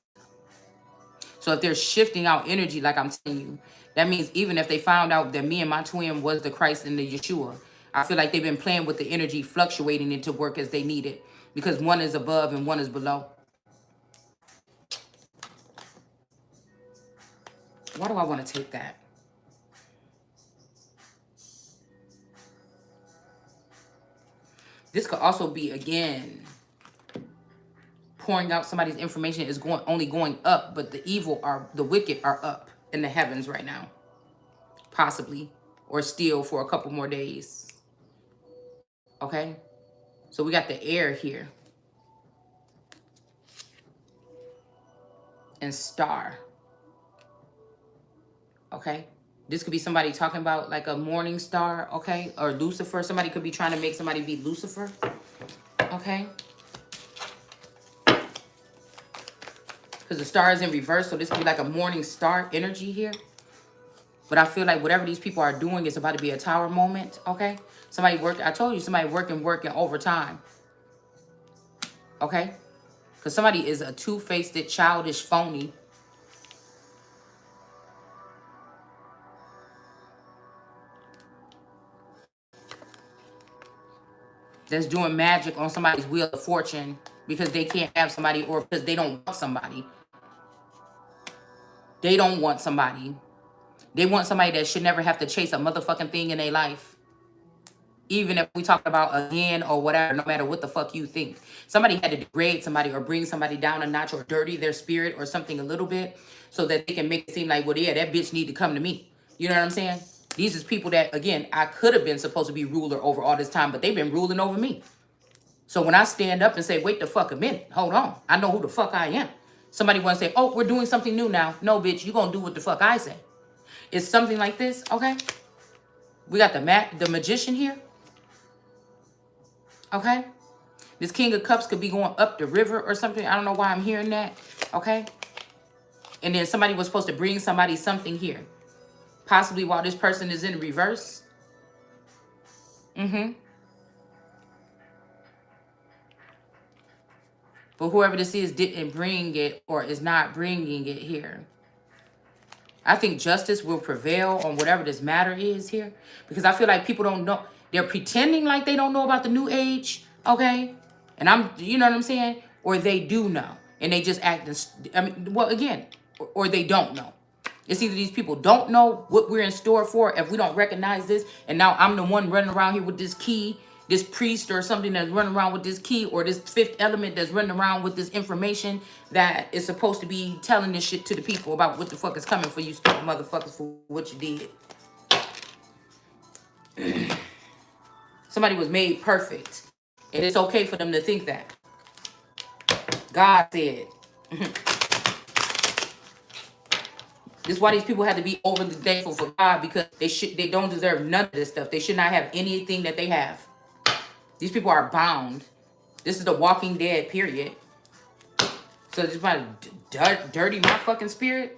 So if they're shifting out energy, like I'm telling you, that means even if they found out that me and my twin was the Christ and the Yeshua, I feel like they've been playing with the energy, fluctuating it to work as they need it. Because one is above and one is below. Why do I want to take that? This could also be, again, pouring out somebody's information is only going up, but the wicked are up in the heavens right now. Possibly. Or still for a couple more days. Okay? So we got the air here. And star. Okay? This could be somebody talking about like a morning star, okay? Or Lucifer. Somebody could be trying to make somebody be Lucifer. Okay? Because the star is in reverse, so this could be like a morning star energy here. But I feel like whatever these people are doing is about to be a tower moment, okay? I told you, somebody working overtime. Okay? Because somebody is a two-faced, childish, phony. That's doing magic on somebody's wheel of fortune because they can't have somebody or because they don't want somebody. They don't want somebody. They want somebody that should never have to chase a motherfucking thing in their life. Even if we talk about again or whatever, no matter what the fuck you think. Somebody had to degrade somebody or bring somebody down a notch or dirty their spirit or something a little bit so that they can make it seem like, well, yeah, that bitch need to come to me. You know what I'm saying? These is people that, again, I could have been supposed to be ruler over all this time, but they've been ruling over me. So when I stand up and say, wait the fuck a minute, hold on, I know who the fuck I am. Somebody want to say, oh, we're doing something new now. No, bitch, you gonna do what the fuck I say. It's something like this, okay? We got the magician here. Okay? This King of Cups could be going up the river or something. I don't know why I'm hearing that. Okay? And then somebody was supposed to bring somebody something here. Possibly while this person is in reverse. But whoever this is didn't bring it or is not bringing it here. I think justice will prevail on whatever this matter is here. Because I feel like people don't know. They're pretending like they don't know about the new age. Okay? And you know what I'm saying? Or they do know. And they just act, well, again, or they don't know. It's either these people don't know what we're in store for if we don't recognize this. And now I'm the one running around here with this key, this priest or something that's running around with this key, or this fifth element that's running around with this information that is supposed to be telling this shit to the people about what the fuck is coming for you stupid motherfuckers for what you did. Somebody was made perfect. And it's okay for them to think that. God said. This is why these people had to be overly thankful for God, because they don't deserve none of this stuff. They should not have anything that they have. These people are bound. This is the Walking Dead, period. So just about to dirty my fucking spirit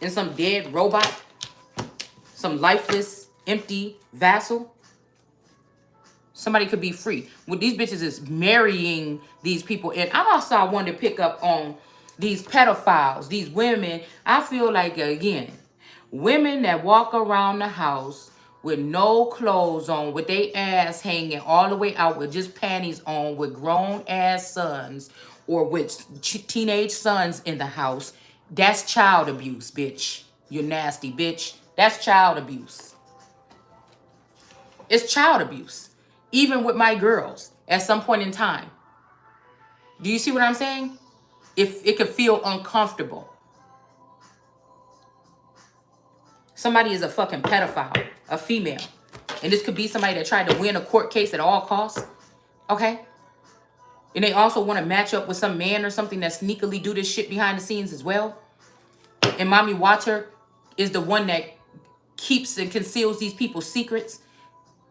in some dead robot, some lifeless, empty vassal. Somebody could be free. Well, these bitches is marrying these people. And I also wanted to pick up on these pedophiles, these women. I feel like, again, women that walk around the house with no clothes on, with their ass hanging all the way out, with just panties on, with grown-ass sons, or with teenage sons in the house. That's child abuse, bitch. You nasty bitch. That's child abuse. It's child abuse. Even with my girls, at some point in time. Do you see what I'm saying? If it could feel uncomfortable. Somebody is a fucking pedophile, a female. And this could be somebody that tried to win a court case at all costs. Okay? And they also want to match up with some man or something that sneakily do this shit behind the scenes as well. And Mami Water is the one that keeps and conceals these people's secrets.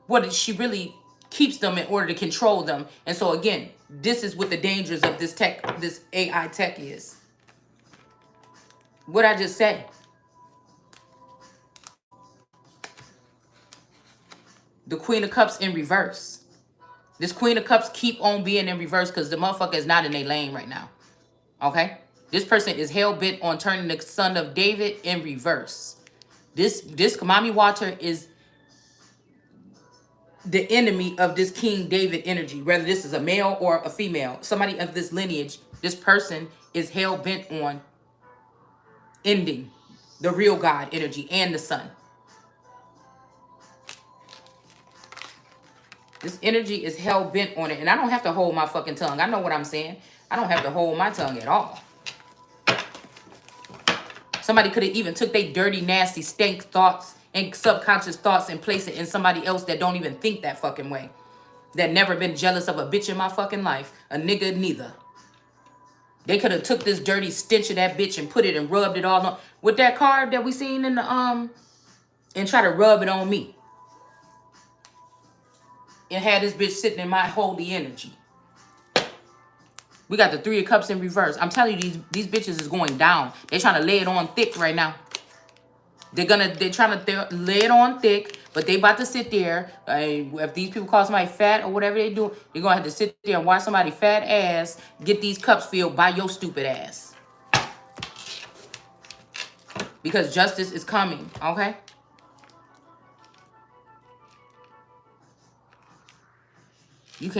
What she really keeps them in order to control them. And so again, this is what the dangers of this tech, this AI tech is. What I just said. The Queen of Cups in reverse. This Queen of Cups keep on being in reverse because the motherfucker is not in their lane right now. Okay? This person is hell-bent on turning the son of David in reverse. This Mami Water is the enemy of this King David energy. Whether this is a male or a female. Somebody of this lineage, this person is hell-bent on ending the real God energy and the sun. This energy is hell-bent on it. And I don't have to hold my fucking tongue. I know what I'm saying. I don't have to hold my tongue at all. Somebody could have even took their dirty, nasty, stank thoughts and subconscious thoughts and placed it in somebody else that don't even think that fucking way. That never been jealous of a bitch in my fucking life. A nigga neither. They could have took this dirty stench of that bitch and put it and rubbed it all on. With that card that we seen in the, and try to rub it on me. And had this bitch sitting in my holy energy. We got the Three of Cups in reverse. I'm telling you, these bitches is going down. They trying to lay it on thick right now. They're trying to lay it on thick, but they about to sit there. If these people call somebody fat or whatever they do, they're going to have to sit there and watch somebody fat ass get these cups filled by your stupid ass. Because justice is coming, okay? You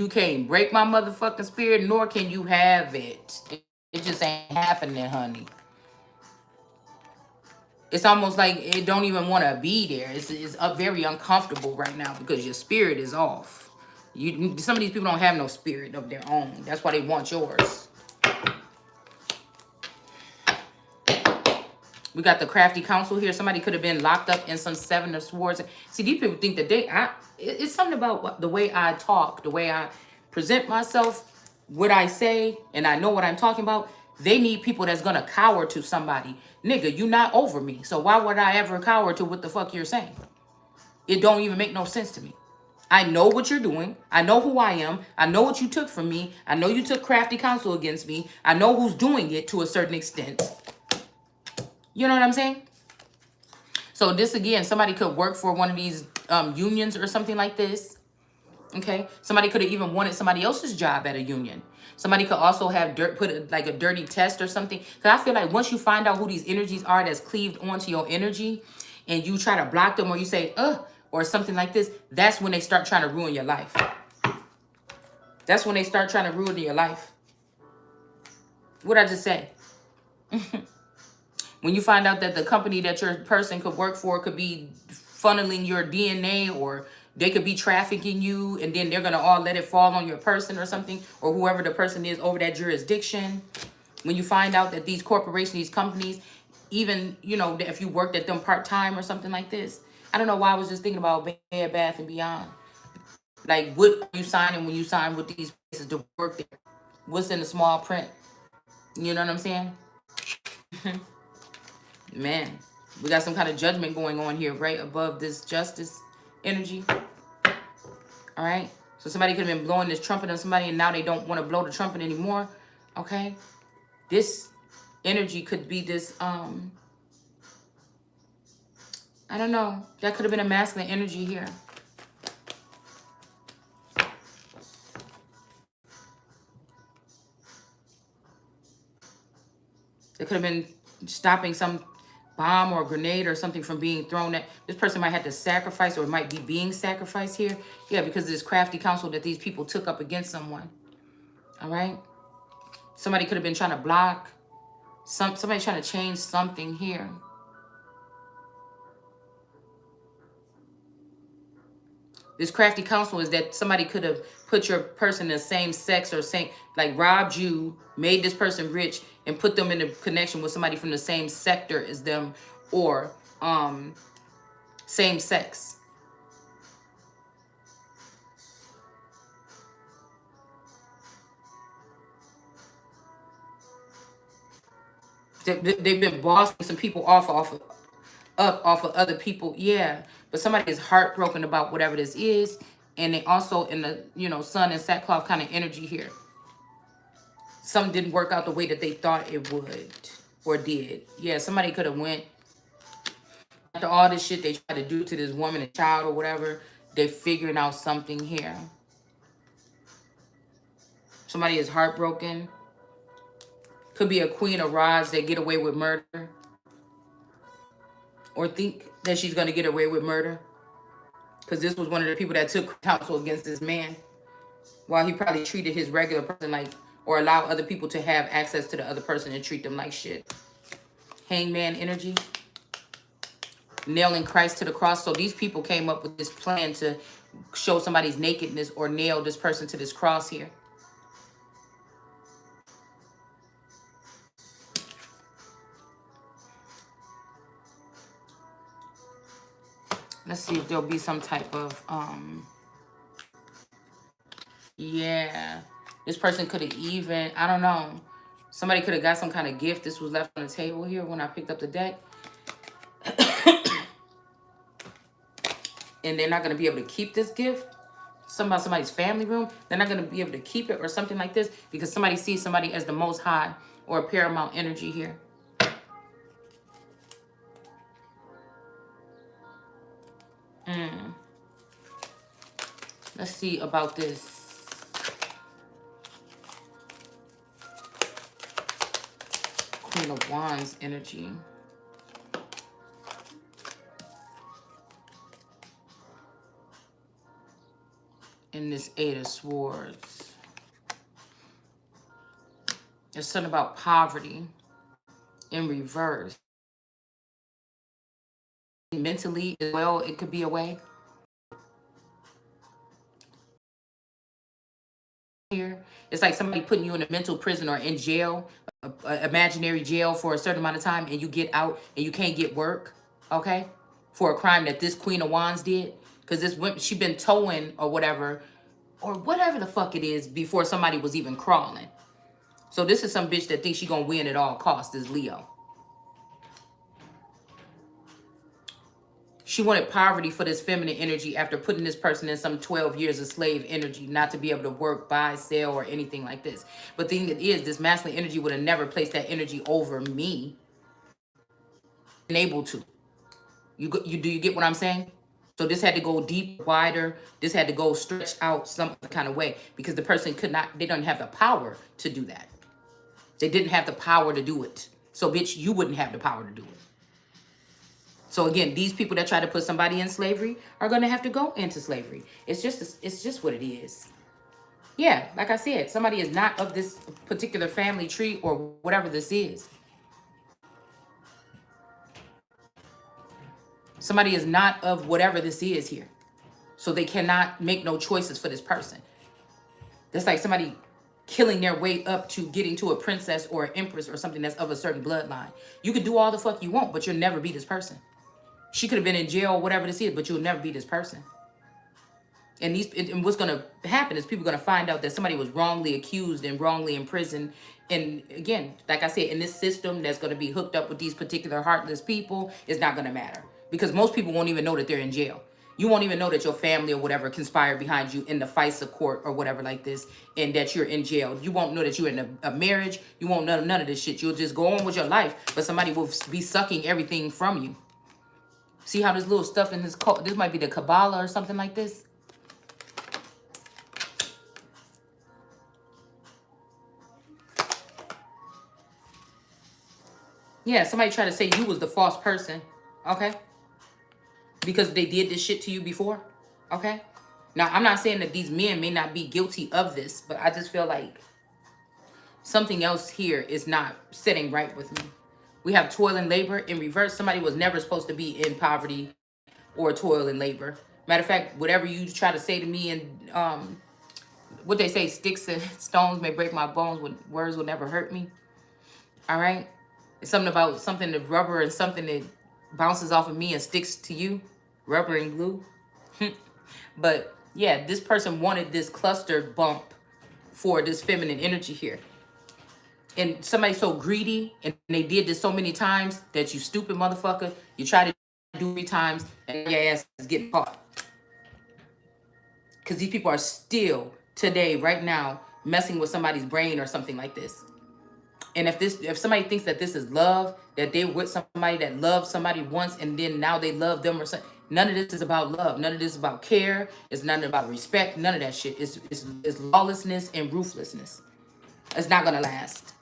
can't break my motherfucking spirit, nor can you have it. It just ain't happening, honey. It's almost like it don't even want to be there. It's very uncomfortable right now because your spirit is off. Some of these people don't have no spirit of their own. That's why they want yours. We got the crafty counsel here. Somebody could have been locked up in some Seven of Swords. See, these people think that it's something about the way I talk, the way I present myself, what I say, and I know what I'm talking about. They need people that's going to cower to somebody. Nigga, you not over me. So why would I ever cower to what the fuck you're saying? It don't even make no sense to me. I know what you're doing. I know who I am. I know what you took from me. I know you took crafty counsel against me. I know who's doing it to a certain extent. You know what I'm saying? So this, again, somebody could work for one of these unions or something like this. Okay? Somebody could have even wanted somebody else's job at a union. Somebody could also have put a dirty test or something. Because I feel like once you find out who these energies are that's cleaved onto your energy and you try to block them or you say, or something like this, that's when they start trying to ruin your life. That's when they start trying to ruin your life. What'd I just say? When you find out that the company that your person could work for could be funneling your DNA, or they could be trafficking you, and then they're going to all let it fall on your person or something, or whoever the person is over that jurisdiction. When you find out that these corporations, these companies, even, you know, if you worked at them part-time or something like this. I don't know why I was just thinking about Bed Bath and Beyond. Like, what are you signing when you sign with these places to work there? What's in the small print? You know what I'm saying? Man, we got some kind of judgment going on here, right above this justice energy. All right. So somebody could have been blowing this trumpet on somebody, and now they don't want to blow the trumpet anymore. Okay. This energy could be this, I don't know. That could have been a masculine energy here. It could have been stopping some bomb or grenade or something from being thrown at. This person might have to sacrifice, or might be being sacrificed here. Yeah, because of this crafty counsel that these people took up against someone. All right. Somebody could have been trying to block. Somebody trying to change something here. This crafty counsel is that somebody could have put your person in the same sex or same, like robbed you, made this person rich, and put them in a connection with somebody from the same sector as them, or same sex. They've been bossing some people off of other people. Yeah, but somebody is heartbroken about whatever this is, and they also in the sun and sackcloth kind of energy here. Something didn't work out the way that they thought it would or did. Yeah, somebody could have went after all this shit they tried to do to this woman and child or whatever. They're figuring out something here. Somebody is heartbroken. Could be a queen of rods that get away with murder or think that she's going to get away with murder. Because this was one of the people that took counsel against this man while he probably treated his regular person like, or allow other people to have access to the other person and treat them like shit. Hangman energy. Nailing Christ to the cross. So these people came up with this plan to show somebody's nakedness or nail this person to this cross here. Let's see if there'll be some type of, yeah. This person could have even, I don't know. Somebody could have got some kind of gift. This was left on the table here when I picked up the deck. And they're not going to be able to keep this gift. Something about somebody's family room. They're not going to be able to keep it or something like this because somebody sees somebody as the most high or paramount energy here. Let's see about this. Queen of Wands energy. And this Eight of Swords. There's something about poverty in reverse. Mentally as well, it could be a way. Here, it's like somebody putting you in a mental prison or in jail, a imaginary jail for a certain amount of time, and you get out and you can't get work, okay, for a crime that this Queen of Wands did, because this woman, she been towing or whatever the fuck it is before somebody was even crawling. So this is some bitch that thinks she gonna win at all costs, is Leo. She wanted poverty for this feminine energy after putting this person in some 12 years of slave energy, not to be able to work, buy, sell, or anything like this. But the thing is, this masculine energy would have never placed that energy over me. Been able to. Do you get what I'm saying? So this had to go deep, wider. This had to go stretch out some kind of way because the person could not, they don't have the power to do that. They didn't have the power to do it. So bitch, you wouldn't have the power to do it. So again, these people that try to put somebody in slavery are going to have to go into slavery. It's just what it is. Yeah, like I said, somebody is not of this particular family tree or whatever this is. Somebody is not of whatever this is here. So they cannot make no choices for this person. That's like somebody killing their way up to getting to a princess or an empress or something that's of a certain bloodline. You could do all the fuck you want, but you'll never be this person. She could have been in jail or whatever this is, but you'll never be this person. And what's going to happen is people are going to find out that somebody was wrongly accused and wrongly imprisoned. And again, like I said, in this system that's going to be hooked up with these particular heartless people, it's not going to matter. Because most people won't even know that they're in jail. You won't even know that your family or whatever conspired behind you in the FISA court or whatever like this, and that you're in jail. You won't know that you're in a marriage. You won't know none of this shit. You'll just go on with your life, but somebody will be sucking everything from you. See how this little stuff in this might be the Kabbalah or something like this. Yeah, somebody tried to say you was the false person, okay? Because they did this shit to you before, okay? Now, I'm not saying that these men may not be guilty of this, but I just feel like something else here is not sitting right with me. We have toil and labor in reverse. Somebody was never supposed to be in poverty or toil and labor. Matter of fact, whatever you try to say to me and what they say, sticks and stones may break my bones, but words will never hurt me. All right? It's something about something that rubber and something that bounces off of me and sticks to you, rubber and glue. But yeah, this person wanted this clustered bump for this feminine energy here. And somebody's so greedy and they did this so many times that you stupid motherfucker, you try to do 3 times and your ass is getting caught. Because these people are still today, right now, messing with somebody's brain or something like this. And if somebody thinks that this is love, that they're with somebody that loved somebody once and then now they love them or something, none of this is about love. None of this is about care. It's nothing about respect. None of that shit. It's lawlessness and ruthlessness. It's not gonna last.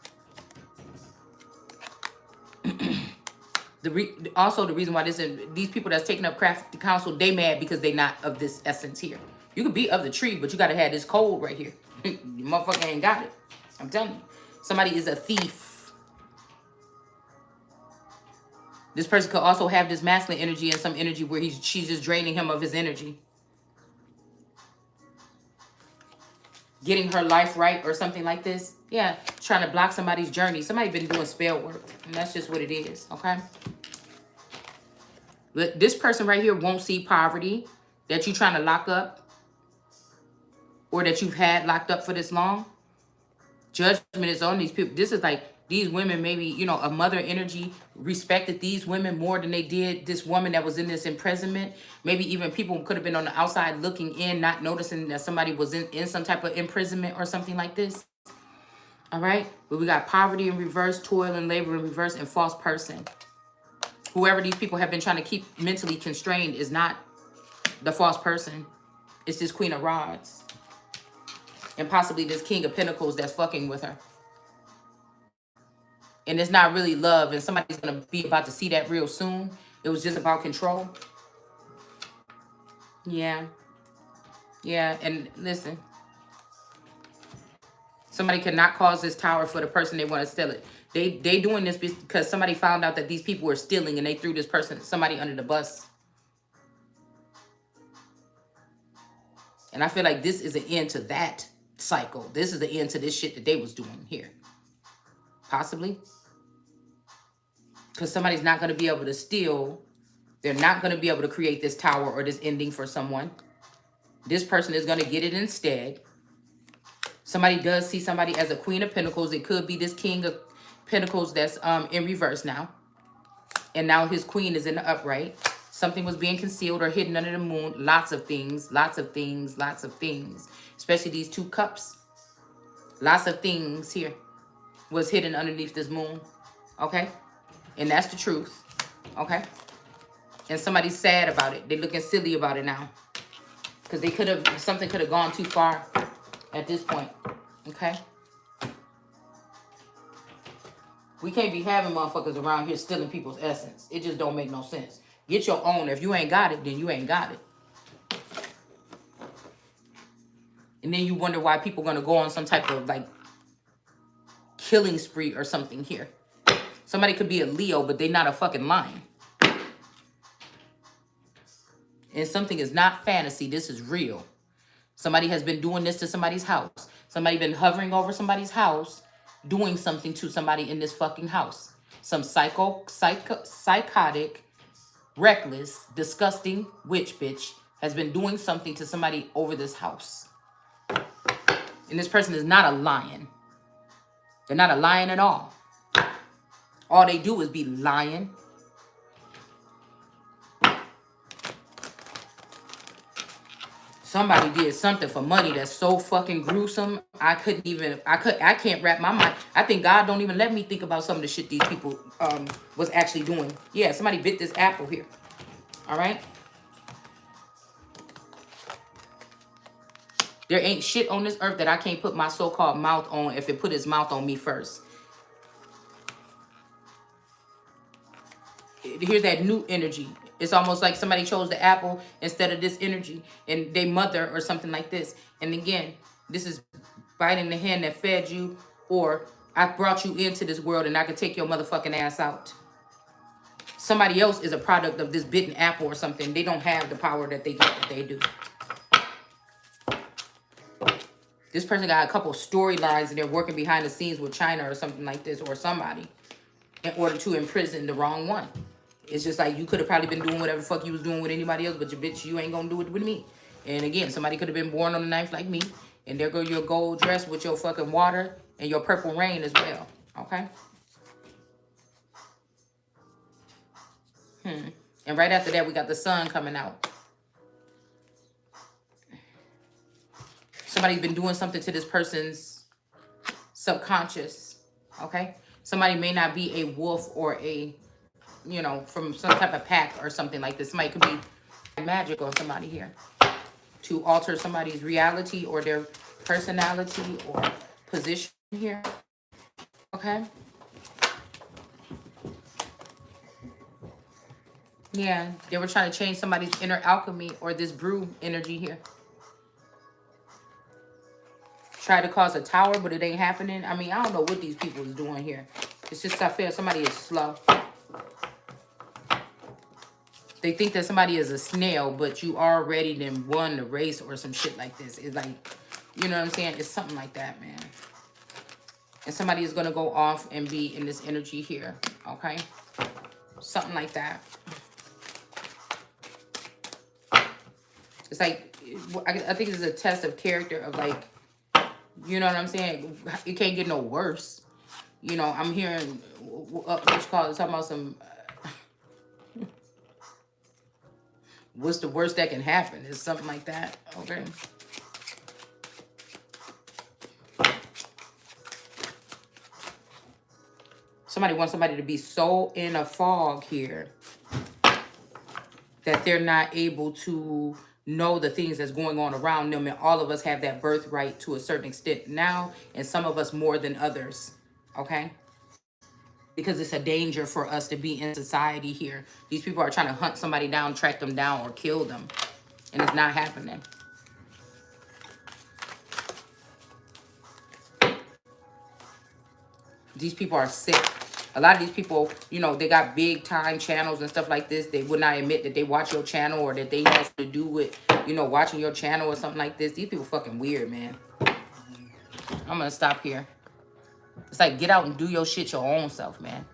Also the reason why these people that's taking up craft counsel, they mad because they not of this essence here. You could be of the tree, but you gotta have this code right here. You motherfucker ain't got it. I'm telling you. Somebody is a thief. This person could also have this masculine energy and some energy where she's just draining him of his energy. Getting her life right or something like this. Yeah, trying to block somebody's journey. Somebody been doing spell work. And that's just what it is, okay? But this person right here won't see poverty that you're trying to lock up or that you've had locked up for this long. Judgment is on these people. This is like these women, maybe, you know, a mother energy respected these women more than they did this woman that was in this imprisonment. Maybe even people could have been on the outside looking in, not noticing that somebody was in some type of imprisonment or something like this. All right. But we got poverty in reverse, toil and labor in reverse, and false person. Whoever these people have been trying to keep mentally constrained is not the false person. It's this Queen of Rods. And possibly this King of Pentacles that's fucking with her. And it's not really love. And somebody's going to be about to see that real soon. It was just about control. Yeah. Yeah. And listen. Somebody cannot cause this tower for the person they want to steal it. They doing this because somebody found out that these people were stealing and they threw this person, somebody under the bus. And I feel like this is an end to that cycle. This is the end to this shit that they was doing here. Possibly. Because somebody's not going to be able to steal. They're not going to be able to create this tower or this ending for someone. This person is going to get it instead. Somebody does see somebody as a Queen of Pentacles. It could be this King of Pentacles that's in reverse now. And now his queen is in the upright. Something was being concealed or hidden under the moon. Lots of things, lots of things, lots of things. Especially these 2 cups. Lots of things here was hidden underneath this moon. Okay? And that's the truth. Okay? And somebody's sad about it. They're looking silly about it now. Because they could have, something could have gone too far at this point. Okay? We can't be having motherfuckers around here stealing people's essence. It just don't make no sense. Get your own. If you ain't got it, then you ain't got it. And then you wonder why people are going to go on some type of, like, killing spree or something here. Somebody could be a Leo, but they're not a fucking lion. And something is not fantasy. This is real. Somebody has been doing this to somebody's house. Somebody been hovering over somebody's house, doing something to somebody in this fucking house. Some psychotic, reckless, disgusting witch bitch has been doing something to somebody over this house. And this person is not a lion. They're not a lion at all. All they do is be lying. Somebody did something for money that's so fucking gruesome. I can't wrap my mind. I think God don't even let me think about some of the shit these people was actually doing. Yeah, somebody bit this apple here. All right? There ain't shit on this earth that I can't put my so-called mouth on if it put its mouth on me first. Here's that new energy. It's almost like somebody chose the apple instead of this energy and they mother or something like this. And again, this is biting the hand that fed you, or I brought you into this world and I could take your motherfucking ass out. Somebody else is a product of this bitten apple or something. They don't have the power that they get that they do. This person got a couple storylines and they're working behind the scenes with China or something like this, or somebody, in order to imprison the wrong one. It's just like you could have probably been doing whatever the fuck you was doing with anybody else, but your bitch, you ain't gonna do it with me. And again, somebody could have been born on the ninth like me, and there go your gold dress with your fucking water and your purple rain as well. Okay. And right after that, we got the sun coming out. Somebody's been doing something to this person's subconscious. Okay. Somebody may not be a wolf or a, you know, from some type of pack or something like this. Somebody could be magic on somebody here to alter somebody's reality or their personality or position here. Okay. Yeah, they were trying to change somebody's inner alchemy or this brew energy here. Try to cause a tower, but it ain't happening. I mean, I don't know what these people is doing here. It's just I feel somebody is slow. They think that somebody is a snail, but you already then won the race or some shit like this. It's like, you know what I'm saying? It's something like that, man. And somebody is going to go off and be in this energy here, okay? Something like that. It's like, I think it's a test of character of like, you know what I'm saying? It can't get no worse. You know, I'm hearing, what you call it, talking about some, what's the worst that can happen? It's something like that, okay? Somebody wants somebody to be so in a fog here that they're not able to know the things that's going on around them. And all of us have that birthright to a certain extent now, and some of us more than others, okay? Because it's a danger for us to be in society here. These people are trying to hunt somebody down, track them down, or kill them. And it's not happening. These people are sick. A lot of these people, you know, they got big time channels and stuff like this. They would not admit that they watch your channel or that they have to do with, you know, watching your channel or something like this. These people fucking weird, man. I'm going to stop here. It's like, get out and do your shit your own self, man.